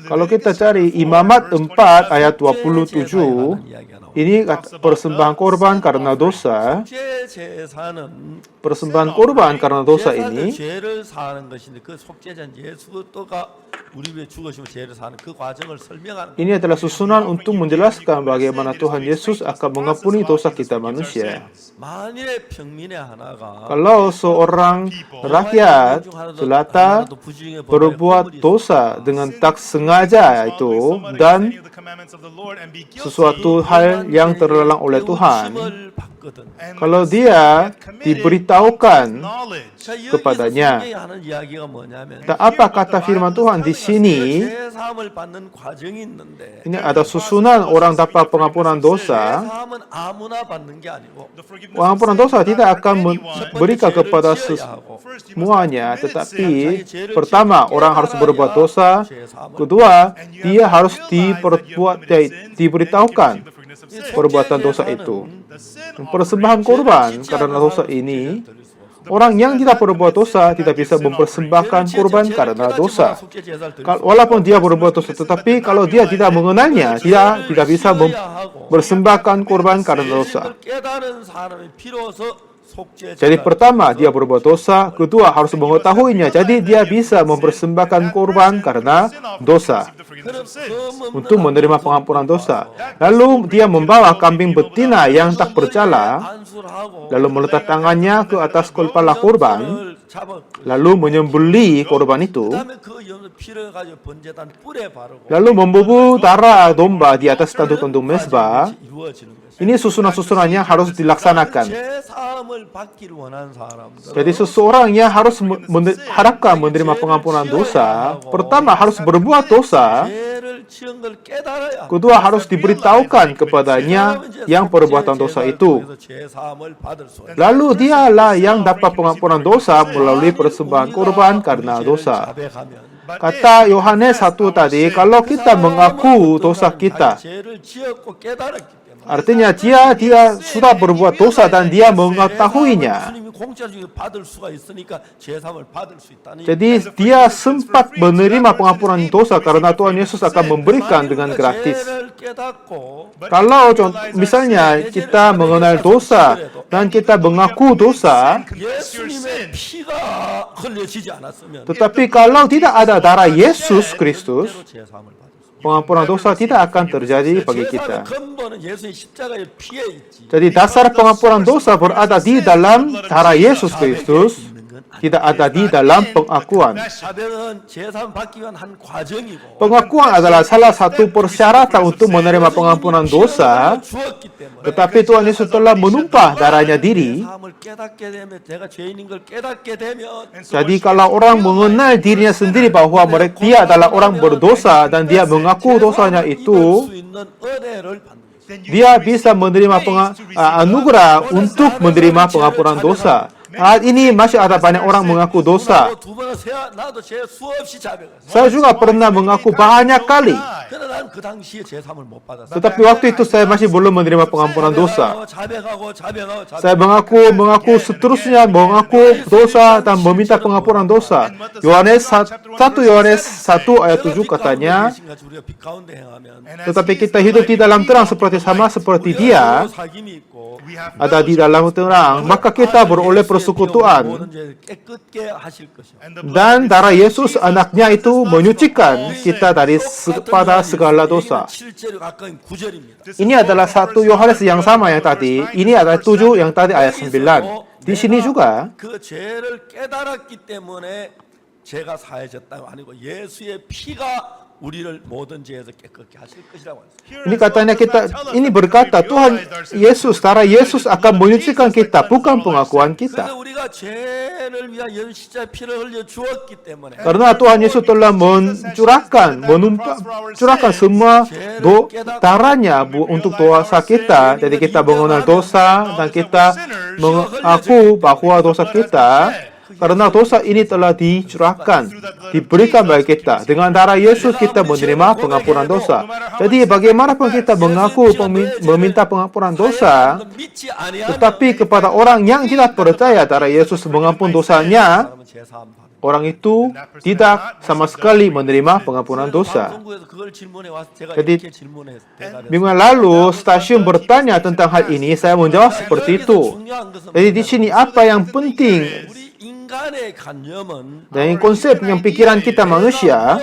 Kalau kita cari Imamat 4 ayat 27, ini persembahan korban karena dosa. Persembahan korban karena dosa ini adalah susunan untuk menjelaskan bagaimana Tuhan Yesus akan mengampuni dosa kita manusia. Kalau seorang rakyat jelata berbuat dosa dengan tak sengaja itu dan sesuatu hal yang terlarang oleh Tuhan, kalau dia diberitahukan kepadanya, dan apa kata firman Tuhan di sini? Ini ada susunan orang dapat pengampunan dosa. Pengampunan dosa tidak akan memberikan kepada semuanya, tetapi pertama orang harus berbuat dosa, kedua dia harus diberitahukan perbuatan dosa itu. Persembahan korban karena dosa ini, orang yang tidak berbuat dosa tidak bisa mempersembahkan korban karena dosa. Walaupun dia berbuat dosa, tetapi kalau dia tidak mengenalnya, dia tidak bisa mempersembahkan korban karena dosa. Jadi pertama dia berbuat dosa, kedua harus mengetahuinya, jadi dia bisa mempersembahkan korban karena dosa. forgiveness of sins. untuk menerima pengampunan dosa. Lalu dia membawa kambing betina yang tak bercela, lalu meletak tangannya ke atas kepala korban, lalu menyembelih korban itu, lalu membubuh darah domba di atas tanduk-tanduk mezbah. Ini susunan-susunan yang harus dilaksanakan. Jadi seseorang yang harus harapkan menerima pengampunan dosa, pertama harus berbuat dosa, kedua harus diberitahukan kepadanya yang perbuatan dosa itu. Lalu dialah yang dapat pengampunan dosa melalui persembahan korban karena dosa. Kata Yohanes 1 tadi, kalau kita mengaku dosa kita, artinya dia sudah berbuat dosa dan dia mengetahuinya. Jadi dia sempat menerima pengampunan dosa karena Tuhan Yesus akan memberikan dengan gratis. Kalau misalnya kita mengenal dosa dan kita mengaku dosa, tetapi kalau tidak ada darah Yesus Kristus, pengampunan dosa tidak akan terjadi bagi kita. Jadi dasar pengampunan dosa berada di dalam darah Yesus Kristus, tidak ada di dalam pengakuan. Pengakuan adalah salah satu persyaratan untuk menerima pengampunan dosa, tetapi Tuhan Yesus telah menumpah darahnya diri. Jadi kalau orang mengenal dirinya sendiri bahwa dia adalah orang berdosa dan dia mengaku dosanya itu, dia bisa menerima anugerah untuk menerima pengampunan dosa. Saat ini masih ada banyak orang mengaku dosa. Saya juga pernah mengaku banyak kali. Tetapi waktu itu saya masih belum menerima pengampunan dosa. Saya mengaku seterusnya, mengaku dosa dan meminta pengampunan dosa. 1 Yohanes 1 ayat 7 katanya, tetapi kita hidup di dalam terang sama seperti dia, ada di dalam terang, maka kita beroleh persekutuan. Dan darah Yesus anaknya itu menyucikan kita pada segala dosa. Ini adalah 1 Yohanes yang sama yang tadi. Ini adalah 7 yang tadi ayat 9. Di sini juga ini katanya ini berkata Tuhan Yesus, darah Yesus akan menyucikan kita, bukan pengakuan kita. Karena Tuhan Yesus telah mencurahkan semua darahnya untuk dosa kita. Jadi kita mengenal dosa dan kita mengaku bahwa dosa kita. Karena dosa ini telah dicurahkan, diberikan bagi kita. Dengan darah Yesus kita menerima pengampunan dosa. Jadi bagaimanapun kita mengaku meminta pengampunan dosa, tetapi kepada orang yang tidak percaya darah Yesus mengampun dosanya, orang itu tidak sama sekali menerima pengampunan dosa. Jadi minggu lalu stasiun bertanya tentang hal ini, saya menjawab seperti itu. Jadi di sini apa yang penting? Dan konsep yang pikiran kita manusia,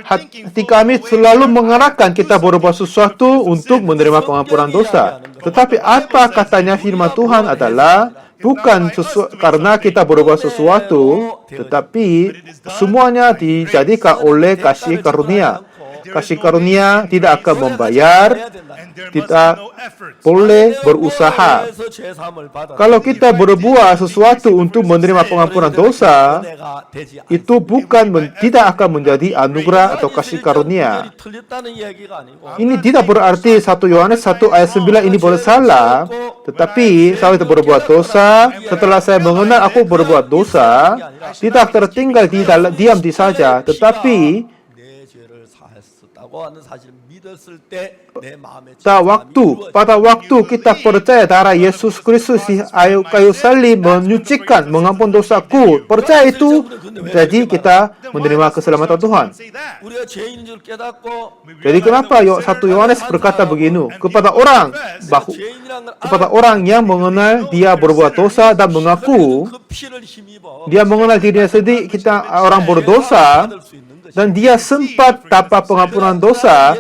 hati kami selalu mengarahkan kita berbuat sesuatu untuk menerima pengampunan dosa. Tetapi apa katanya firman Tuhan adalah bukan karena kita berbuat sesuatu, tetapi semuanya dijadikan oleh kasih karunia. Kasih karunia tidak akan membayar, tidak boleh berusaha. Kalau kita berbuat sesuatu untuk menerima pengampunan dosa, itu tidak akan menjadi anugerah atau kasih karunia. Ini tidak berarti 1 Yohanes 1 ayat 9 ini bersalah, tetapi saya berbuat dosa, setelah saya mengenal aku berbuat dosa, tidak tertinggal diam saja, tetapi 있다고 하는 사실을 믿었을 때 내 마음에 pada waktu kita percaya darah Yesus Kristus di kayu salib menyucikan, mengampun dosaku, percaya itu, jadi kita menerima keselamatan Tuhan. 우리가 죄인인 줄 깨닫고 Jadi kenapa 1 Yohanes berkata begini kepada orang yang mengenal dia berbuat dosa dan mengaku 그 피를 힘입어 dia mengenal dirinya sendiri, kita orang berdosa, 받을 수 있는 것이 dan dia sempat dapat pengampunan dosa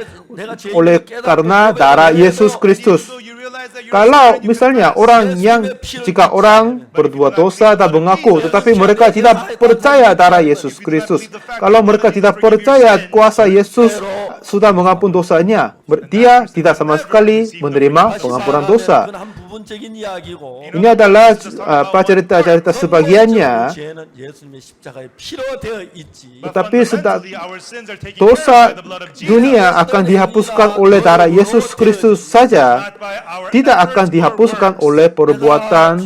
oleh karena darah Yesus Kristus. Kalau misalnya jika orang berbuat dosa dan mengaku, tetapi mereka tidak percaya darah Yesus Kristus, kalau mereka tidak percaya kuasa Yesus sudah mengampun dosanya, dia tidak sama sekali menerima pengampunan dosa. 그건 한 부분적인 이야기고 Ini adalah cerita-cerita sebagiannya, 죄는 예수님의 십자가의 피로 되어 있지. tetapi dosa dunia akan dihapuskan oleh darah Yesus Kristus saja, tidak akan dihapuskan oleh perbuatan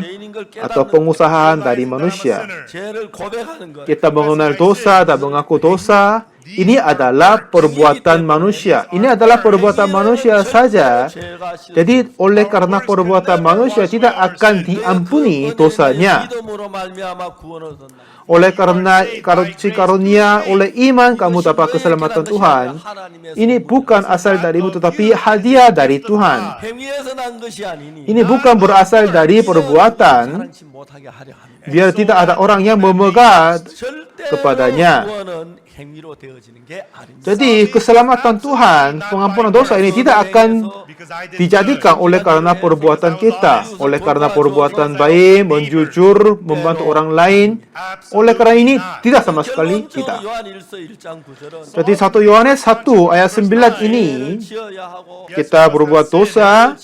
atau pengusahaan dari manusia. 죄를 고백하는 것. Kita mengenal dosa dan mengaku dosa, ini adalah perbuatan manusia. Ini adalah perbuatan manusia saja. Jadi oleh karena perbuatan manusia tidak akan diampuni dosanya. 믿음으로 말미암아 구원을 얻었나. Oleh karena karunia oleh iman kamu dapat keselamatan Tuhan. Ini bukan asal darimu tetapi hadiah dari Tuhan. 행위에서 난 것이 아니니 Ini bukan berasal dari perbuatan, 사랑치 못하게 하려 합니다. biar tidak ada orang yang memegat 절대 kepadanya. 구원은 행위로 되어지는 게 아닙니다. Jadi keselamatan Tuhan, pengampunan dosa ini tidak akan dijadikan oleh karena perbuatan kita, oleh karena perbuatan baik, menjujur, membantu orang lain. Oleh karena ini tidak sama sekali kita. 요한일서 1장 9절은 Jadi 1 Yohanes 1 ayat 9 ini kita berbuat dosa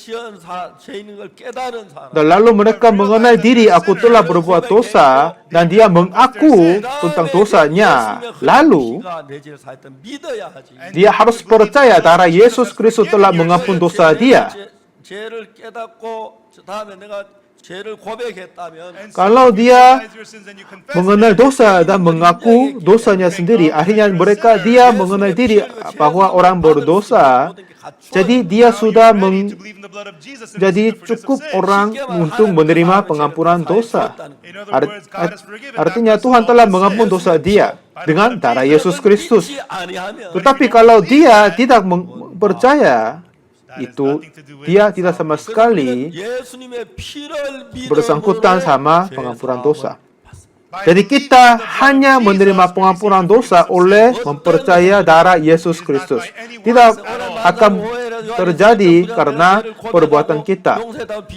죄인인 걸 깨달은 사람 dan lalu mereka mengenal diri aku telah berbuat dosa dan dia mengaku tentang dosanya. Lalu 내 죄를 사했던 믿어야 하지. dia harus percaya darah Yesus Kristus telah mengampun dosa dia. 죄를 깨닫고 다음에 내가 죄를 고백했다면 Kalau dia mengenal dosa dan mengaku dosanya sendiri, akhirnya dia mengenal diri bahwa orang berdosa, jadi dia sudah jadi cukup orang untuk menerima pengampunan dosa. Artinya Tuhan telah mengampun dosa dia dengan darah Yesus Kristus. Tetapi kalau dia tidak percaya, itu dia tidak sama sekali bersangkutan sama pengampunan dosa. Jadi kita hanya menerima pengampunan dosa oleh mempercaya darah Yesus Kristus. Tidak akan terjadi karena perbuatan kita.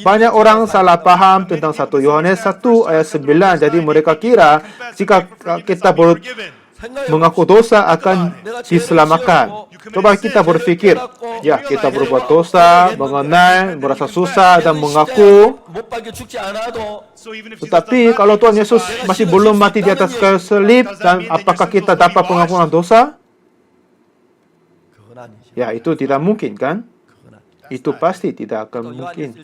Banyak orang salah paham tentang 1 Yohanes 1 ayat 9. Jadi mereka kira jika kita mengaku dosa akan diselamatkan. Coba kita berpikir, ya kita berbuat dosa, mengenal, merasa susah dan mengaku. Tetapi kalau Tuhan Yesus masih belum mati di atas kayu salib, dan apakah kita dapat pengampunan dosa? Ya itu tidak mungkin kan? Itu pasti tidak akan mungkin.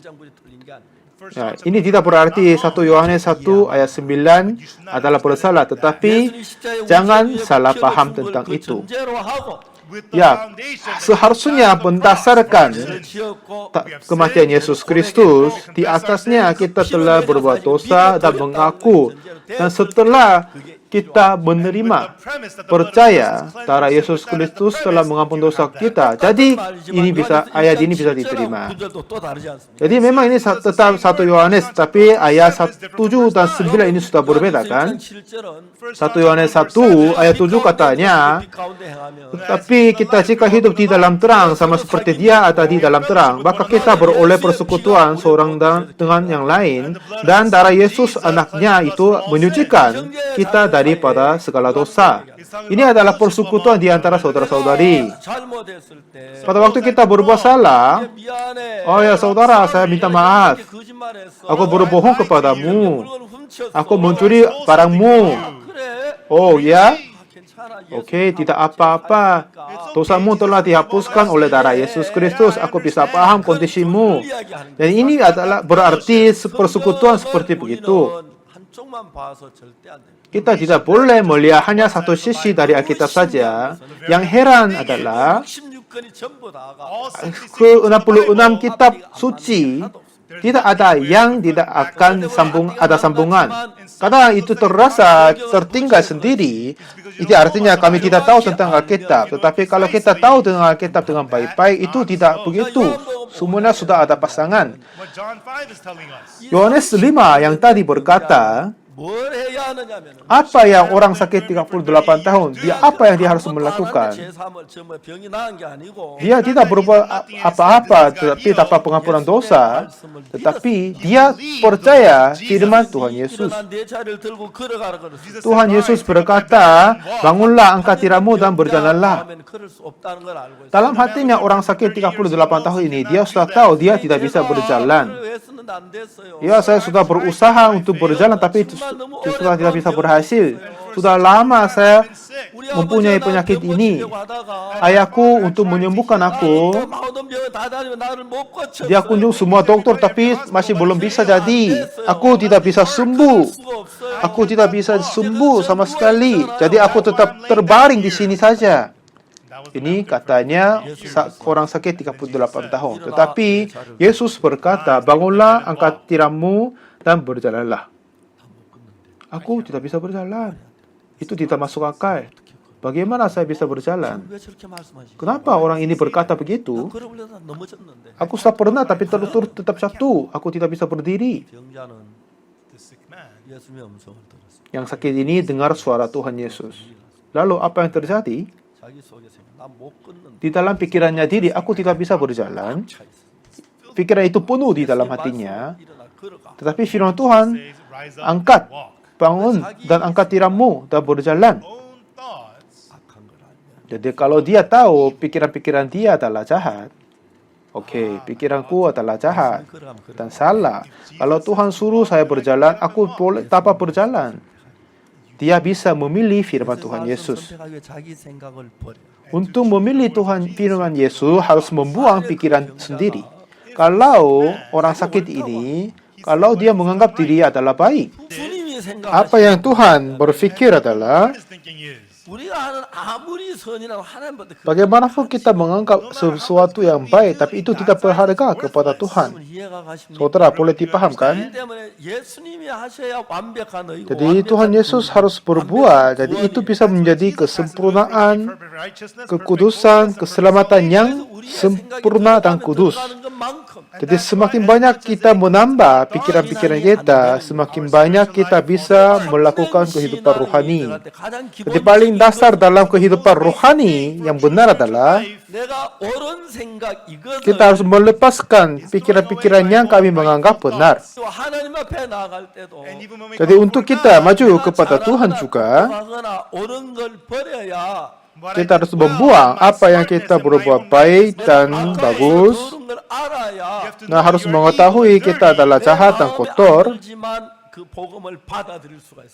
Ya, ini tidak berarti 1 Yohanes 1 ayat 9 adalah bersalah, tetapi jangan salah paham tentang itu. Ya, seharusnya berdasarkan kematian Yesus Kristus, di atasnya kita telah berbuat dosa dan mengaku, dan setelah kita menerima, percaya darah Yesus Kristus telah mengampun dosa kita. Jadi ayat ini bisa diterima. Jadi memang ini tetap 1 Yohanes, tapi ayat 7 dan 9 ini sudah berbeda kan? 1 Yohanes 1 ayat 7 katanya, tetapi kita jika hidup di dalam terang sama seperti dia ada di dalam terang, maka kita beroleh persekutuan seorang dengan yang lain, dan darah Yesus anaknya itu menyucikan kita daripada segala dosa. Ini adalah persekutuan di antara saudara-saudari. Pada waktu kita berbuat salah, oh ya saudara, saya minta maaf. Aku berbohong kepadamu. Aku mencuri barangmu. Oh ya? Oke, tidak apa-apa. Dosamu telah dihapuskan oleh darah Yesus Kristus. Aku bisa paham kondisimu. Dan ini adalah berarti persekutuan seperti begitu. 성경만 봐서 절대 안 됩니다. Kita tidak boleh melihat hanya satu sisi dari Alkitab saja. Yang heran adalah 66권이 전부 da가 All 66 ke-66 kitab suci tidak ada yang tidak akan ada sambungan. Kadang itu terasa tertinggal sendiri. Itu artinya kami tidak tahu tentang Alkitab. Tetapi kalau kita tahu tentang Alkitab dengan baik-baik, itu tidak begitu. Semuanya sudah ada pasangan. what John 5 is telling us. Yohanes 5 yang tadi berkata, 뭘 해야 하느냐면 apa yang orang sakit 38 tahun, apa yang dia harus melakukan? 병이 나은 게 아니고 Dia tidak berbuat apa-apa tetapi tanpa pengampunan dosa, tetapi dia percaya firman Tuhan Yesus. 일어난 내 자리를 들고 걸어가라 그랬어요. Tuhan Yesus berkata, bangunlah, angkat tiramu dan berjalanlah. 하면 걸을 수 없다는 걸 알고 있어요. Dalam hatinya orang sakit 38 tahun ini, dia sudah tahu dia tidak bisa berjalan. 했었는데 안 됐어요. Ya, saya sudah berusaha untuk berjalan tapi sudah tidak bisa berhasil. Sudah lama saya mempunyai penyakit ini. Ayahku untuk menyembuhkan aku, dia kunjung semua dokter tapi masih belum bisa jadi. Aku tidak bisa sembuh. Aku tidak bisa sembuh sama sekali. Jadi aku tetap terbaring di sini saja. Ini katanya orang sakit 38 tahun. Tetapi Yesus berkata, bangunlah, angkat tiramu dan berjalanlah. Aku tidak bisa berjalan. Itu tidak masuk akal. Bagaimana saya bisa berjalan? 왜 저렇게 말씀하시죠? Kenapa orang ini berkata begitu? 걸어보려다 넘어졌는데 Aku sudah pernah tapi terus tetap jatuh. Aku tidak bisa berdiri. 병자는 The sick man 예수님의 음성을 들었어요. Yang sakit ini dengar suara Tuhan Yesus. Lalu apa yang terjadi? 자기 속에 생각 나못 걷는데 Di dalam pikirannya diri, aku tidak bisa berjalan. 차 있어요. Pikiran itu penuh di dalam hatinya. 일어나 걸어가. Tetapi firman Tuhan, says, rise up angkat, and walk. bangun, dan angkat tiramu dan berjalan. Own thoughts 악한 걸 알면 Jadi kalau dia tahu pikiran-pikiran dia adalah jahat, oke, pikiranku adalah jahat 걸어가면 걸어. dan salah. Kalau Tuhan suruh saya berjalan, aku boleh dapat berjalan. Dia bisa memilih firman Tuhan Yesus. 선택하기 위해 자기 생각을 버려. Untuk memilih firman Yesus harus membuang pikiran sendiri. Kalau orang sakit ini, kalau dia menganggap diri adalah baik, 주님이 생각. apa yang Tuhan berpikir adalah, his thinking is 우리가 하는 아무리 선이라고 하나님보다 그 bagaimanapun kita menganggap sesuatu yang baik, tapi itu tidak berharga kepada Tuhan. 이해가 가십니까? Saudara boleh dipahamkan? 그렇기 때문에 예수님이 하셔야 완벽한 의고 Jadi Tuhan Yesus harus berbuat, jadi itu bisa menjadi kesempurnaan, perfect righteousness, kekudusan, keselamatan yang sempurna dan kudus. Jadi semakin banyak kita menambah pikiran-pikiran kita, semakin banyak kita bisa melakukan kehidupan rohani. Jadi paling dasar dalam kehidupan rohani yang benar adalah kita harus melepaskan pikiran-pikiran yang kami menganggap benar. and even when we Jadi untuk kita maju kepada Tuhan juga, kita harus membuang apa yang kita berbuat baik dan bagus. Nah, harus mengetahui kita adalah jahat dan kotor.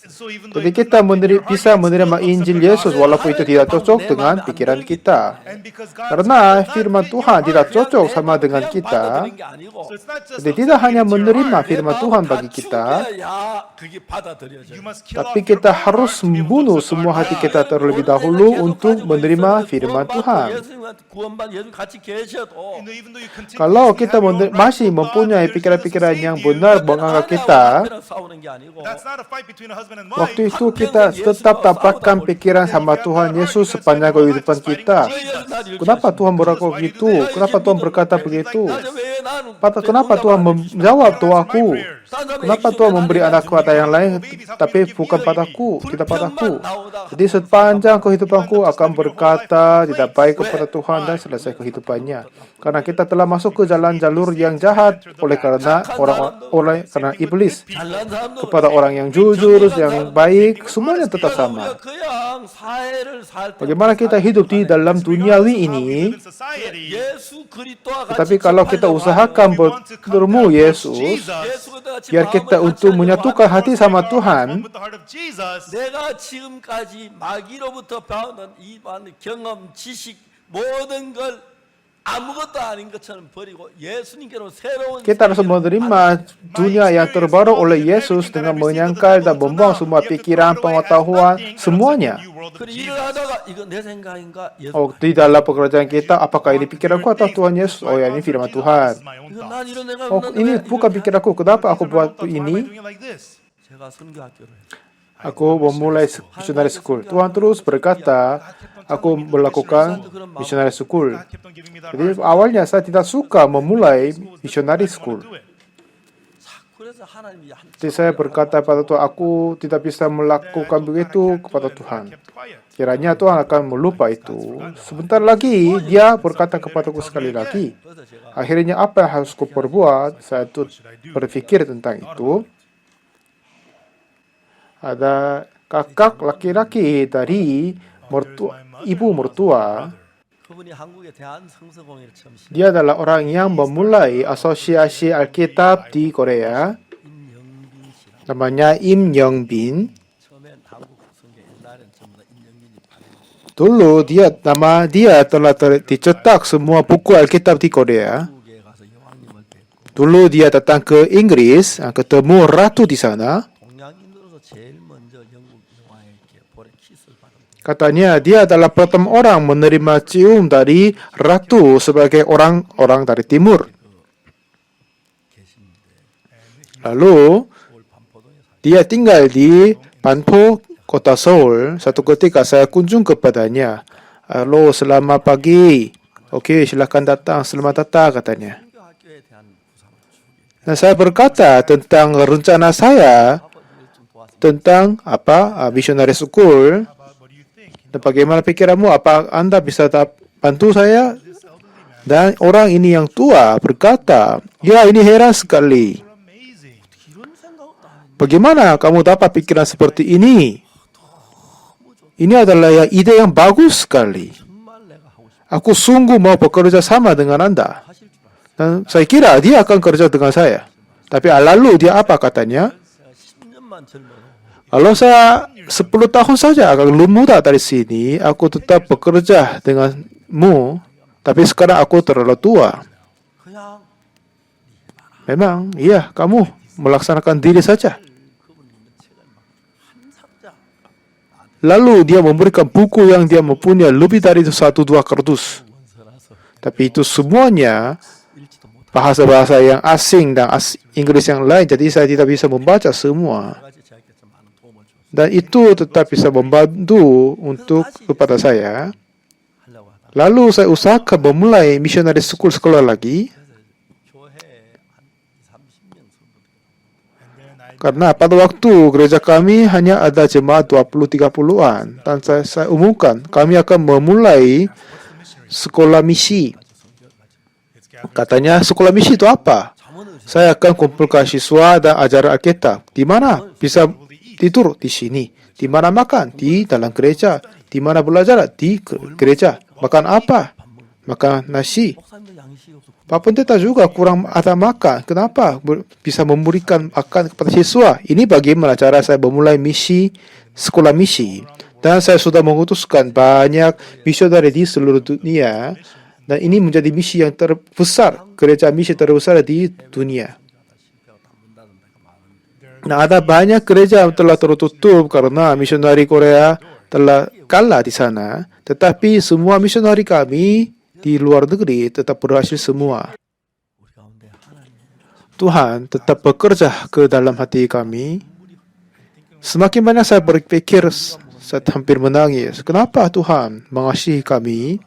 so even though Jadi kita bisa menerima Injil Yesus walaupun itu tidak cocok dengan pikiran kita. and because God Karena firman Tuhan tidak cocok sama dengan kita. so it's not just Jadi tidak hanya menerima firman Tuhan bagi kita, you must kill tapi off kita harus membunuh semua hati kita terlebih dahulu untuk menerima firman Tuhan. even though you continue Kalau kita masih mempunyai pikiran-pikiran yang benar menganggap kita, that's not a fight between a husband and waktu wife itu kita tetap dapatkan pikiran sama Tuhan Yesus sepanjang kehidupan kita. Kenapa Tuhan berlaku begitu? Kenapa Tuhan berkata begitu? Kenapa Tuhan menjawab doaku? Kenapa Tuhan memberi anak kepada yang lain tapi bukan padaku, tidak padaku? Jadi sepanjang kehidupanku akan berkata tidak baik kepada Tuhan dan selesai kehidupannya. Karena kita telah masuk ke jalan jalur yang jahat karena karena iblis. Kepada orang yang jujur, yang baik, semuanya tetap sama. Bagaimana kita hidup di dalam duniawi ini? in society Tetapi kalau kita usahakan bertemu Yesus, biar kita untuk menyatukan hati sama Tuhan, with the heart of Jesus 내가 지금까지 마귀로부터 배우는 이반 경험, 지식 모든 걸 아무것도 아닌 것처럼 버리고 예수님께로 새로운 Kita harus menerima dunia yang terbaru oleh Yesus dengan menyangkal dan membuang semua pikiran, pengetahuan, semuanya. 그리고 일을 하다가 이거 내 생각인가? 예수. Oh, di dalam pekerjaan kita, apakah ini pikiranku atau Tuhan Yesus? Oh ya, ini firman Tuhan. 이거 난 이런 생각 Oh, 없는데 ini 왜 bukan 이렇게 pikiranku. Kenapa aku buat ini? 제가 선교학교를 Aku memulai missionary school. Tuhan terus berkata, aku melakukan missionary school. Jadi awalnya saya tidak suka memulai missionary school. 그래서 하나님이 한 Jadi saya berkata pada Tuhan, aku tidak bisa melakukan begitu kepada Tuhan. Kiranya Tuhan akan melupa itu. Sebentar lagi, dia berkata kepadaku sekali lagi. 그래서 제가 Akhirnya apa yang harus kuperbuat? Saya tuh berpikir tentang itu. Ada kakak laki-laki dari ibu mertua. 그분이 한국의 대한성서공회를 처음 시작. Dia adalah orang yang memulai asosiasi Alkitab di Korea. 임영빈 씨라고. Namanya Im Young-bin. 처음엔 한국 성경 옛날엔 전부 다 임영빈이 발행. Dulu nama dia telah dicetak semua buku Alkitab di Korea. 한국에 가서 여왕님을 뵙고 Dulu dia datang ke Inggris, ketemu ratu di sana. 동양인으로서 제일 먼저 영국 여왕에게 볼에 키스를 받은 분. Katanya dia adalah pertama orang menerima cium dari ratu sebagai orang-orang dari timur. Lalu 서울 반포동에 살. dia tinggal di Banpo, kota Seoul. Satu ketika saya kunjung kepadanya. Halo, selamat pagi. Oke, silakan datang. Selamat datang, katanya. 선교학교에 대한 구상을 주기. Dan saya berkata tentang rencana saya 아버지를 좀 도와서 tentang missionary school. Dan bagaimana pikiranmu? Apa Anda bisa bantu saya? Dan orang ini yang tua berkata, ya ini heran sekali. 이런 생각도 안 했는데 Bagaimana kamu dapat pikiran seperti ini? Ini adalah ide yang bagus sekali. 정말 내가 하고 싶어 Aku sungguh mau bekerja sama dengan Anda. 하실 줄 알았어. Dan saya kira dia akan kerja dengan saya. Tapi lalu dia apa katanya? 제가 10년만 젊어도 Kalau saya 10 tahun saja agak lebih muda dari sini, aku tetap bekerja denganmu. Tapi sekarang aku terlalu tua. 그냥 Memang, iya, kamu melaksanakan diri saja. 그분님은 책을 막한 상자 Lalu dia memberikan buku yang dia mempunyai lebih dari 1-2 kardus. 원서라서 Tapi itu semuanya 읽지도 못하고 bahasa-bahasa yang asing dan Inggris yang lain. Jadi saya tidak bisa membaca semua. 여러 가지 저에게 좀 많은 도움을 줬어요. Dan itu tetap bisa membantu untuk kepada saya. 하려고 하다가 Lalu saya usahakan memulai missionary school sekolah lagi. 그래서 교회에 한 30명 성도들 Karena pada waktu gereja kami hanya ada jemaat 20-30-an. Dan saya umumkan, kami akan memulai sekolah misi. Katanya, sekolah misi itu apa? 잠언을 Saya akan kumpulkan siswa dan ajar Alkitab. Di mana bisa tidur? Di sini. Di mana makan? Di dalam gereja. Di mana belajar? Di gereja. Makan apa? Makan nasi. 목사님도 양식이 없어. Pak Pendeta juga kurang ada makan. Kenapa bisa memberikan makan kepada siswa? Ini bagaimana cara saya memulai misi, sekolah misi. Dan saya sudah mengutuskan banyak misionari di seluruh dunia. Dan ini menjadi misi yang terbesar, gereja misi terbesar di dunia. Nah, ada banyak gereja yang telah tertutup karena misionari Korea telah kalah di sana. Tetapi semua misionari kami di luar negeri tetap berhasil semua. 우리 가운데 하나님 Tuhan tetap bekerja ke dalam hati kami. Semakin banyak saya berpikir, saya hampir menangis. Kenapa Tuhan mengasihi kami?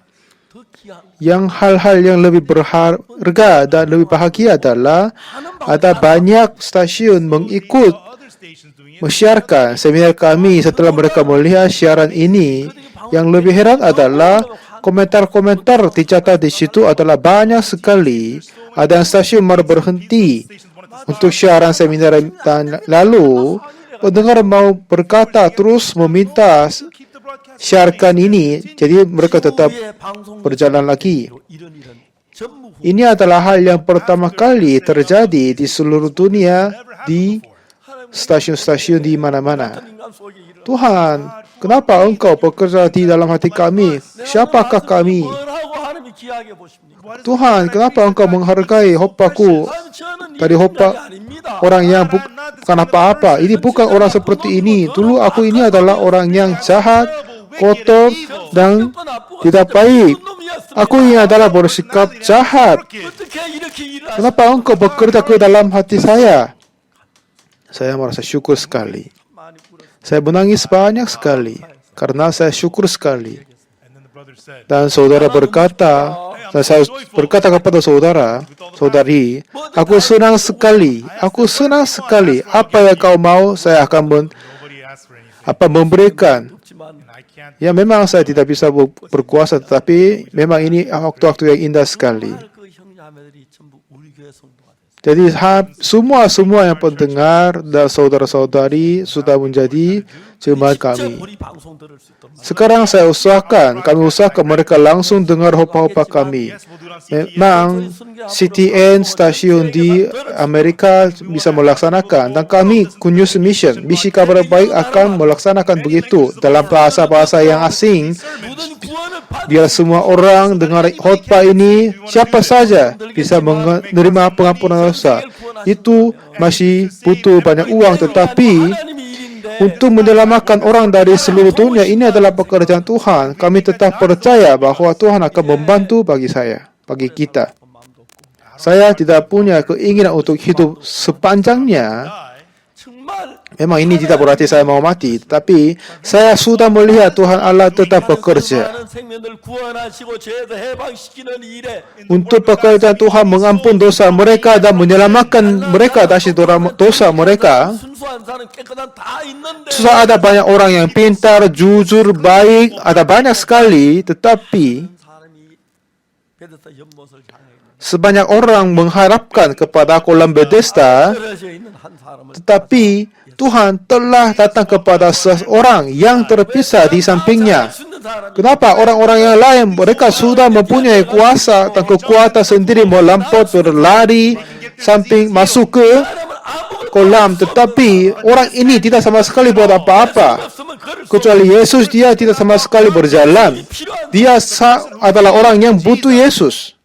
더 귀한 Yang hal-hal yang lebih berharga dan lebih bahagia adalah ada banyak stasiun mengikut mensiarkan seminar kami setelah mereka melihat siaran ini. Yang lebih heran adalah komentar-komentar dicatat di situ adalah banyak sekali. Ada yang stasiun malah berhenti untuk siaran seminar dan lalu pendengar mau berkata terus meminta siarkan ini. Jadi mereka tetap berjalan lagi. 이런 전부 Ini adalah hal yang pertama kali terjadi di seluruh dunia di stasiun-stasiun di mana-mana. 인간 속에 이런 Tuhan, kenapa Engkau bekerja di dalam hati kami? Siapakah kami? 뭘 하고 하나님이 하나님이 귀하게 보십니까? Why does Tuhan, God kenapa treat engkau God menghargai hopaku 사실 저는 dari 이런 hopa 인간이 아닙니다. orang yang bukan apa-apa? Ini bukan orang seperti ini. Dulu aku ini adalah orang yang jahat, kotor, dan tidak baik. Aku ini adalah bersikap jahat. 어떻게 이렇게 일을 Kenapa engkau bekerja ke dalam hati saya? Saya merasa syukur sekali. 많이 울었어요. Saya menangis banyak sekali karena saya syukur sekali. And then the brother said, Dan saudara berkata, dan saya berkata kepada saudari, aku senang sekali apa yang kau mau, saya akan nobody asked for anything. memberikan. 없지만 And I can't Ya memang saya tidak bisa berkuasa, tetapi memang ini waktu-waktu yang indah sekali. 정말 그 형제자매들이 전부 우리 교회 성도가 됐어요. Jadi semua yang pendengar dan saudara-saudari sudah menjadi jemaat 직접 kami. 우리 방송 들을 수 있도록 Sekarang kami usahakan mereka langsung dengar hopa-hopa kami. yes, we'll do it on CTN. Memang CTN stasiun di Amerika bisa melaksanakan, dan kami Kunyus Mission, misi kabar baik akan melaksanakan begitu dalam bahasa-bahasa yang asing. 모든 구원을 받 Biar semua orang dengar khotbah ini, siapa saja bisa menerima pengampunan dosa. Itu masih butuh banyak uang, tetapi 하나님의 일인데 untuk menyelamatkan orang dari seluruh dunia, ini adalah pekerjaan Tuhan. Kami tetap percaya bahwa Tuhan akan membantu bagi kita. 마음도 없고 Saya tidak punya keinginan untuk hidup sepanjangnya. 정말 Memang ini tidak berarti saya mau mati, tapi saya sudah melihat Tuhan Allah tetap bekerja. 많은 생명을 구원하시고 죄에서 해방시키는 일에 Untuk pekerjaan Tuhan mengampun dosa mereka dan menyelamatkan mereka dari dosa mereka. 순수한 사람 깨끗한 다 있는데 Susah ada banyak orang yang pintar, jujur, baik, ada banyak sekali, tetapi 사람이 베데스다 연못을 향해 있는 sebanyak orang mengharapkan kepada kolam Bethesda, 떨어져 있는 한 사람을 tetapi Tuhan telah datang kepada seseorang yang terpisah di sampingnya. 죽는 사람이 Kenapa orang-orang yang lain mereka sudah mempunyai kuasa dan kekuatan sendiri melompat berlari samping masuk ke 사람을 아무것도 kolam, tetapi orang ini tidak sama sekali buat apa-apa. 없으면 걸을 수 Kecuali Yesus, dia tidak sama sekali berjalan. Dia adalah orang yang butuh Yesus.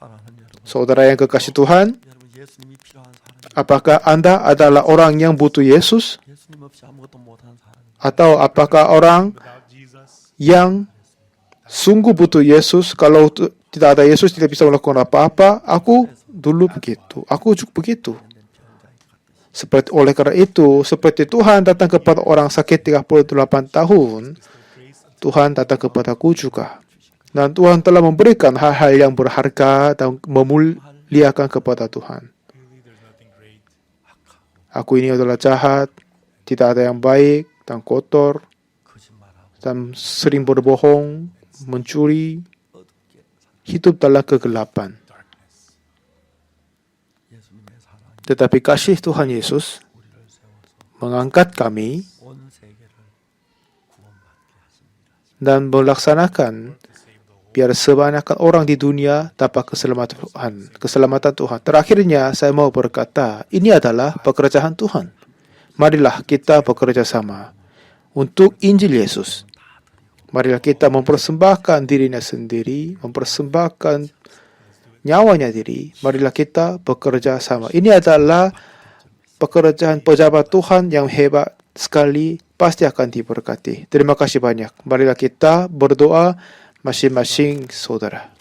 사랑하는 여러분, Saudara yang kekasih Tuhan, 여러분 예수님이 필요한 사람, apakah Anda adalah orang yang butuh Yesus? 예수님 없이 아무것도 못하는 사람. Atau apakah orang Without Jesus, yang sungguh butuh Yesus? Kalau tidak ada Yesus, tidak bisa melakukan apa-apa. Aku dulu begitu. Aku juga begitu. Oleh karena itu, seperti Tuhan datang kepada orang sakit 38 tahun, Tuhan datang kepadaku juga. Dan Tuhan telah memberikan hal-hal yang berharga dan memuliakan kepada Tuhan. really there's nothing great. Aku ini adalah jahat, tidak ada yang baik, dan kotor, 거짓말하고 dan sering berbohong, mencuri, 어둡게 hidup dalam kegelapan. Darkness. 예수님의 사랑이 Tetapi kasih Tuhan Yesus 우리를 세워서 mengangkat kami 온 세계를 구원받게 하십니다. dan melaksanakan biar sebanyak orang di dunia dapat keselamatan Tuhan. Terakhirnya saya mau berkata, ini adalah pekerjaan Tuhan. Marilah kita bekerja sama untuk Injil Yesus. Marilah kita mempersembahkan dirinya sendiri, mempersembahkan nyawanya diri. Marilah kita bekerja sama. Ini adalah pekerjaan pejabat Tuhan yang hebat sekali, pasti akan diberkati. Terima kasih banyak. Marilah kita berdoa masing-masing saudara.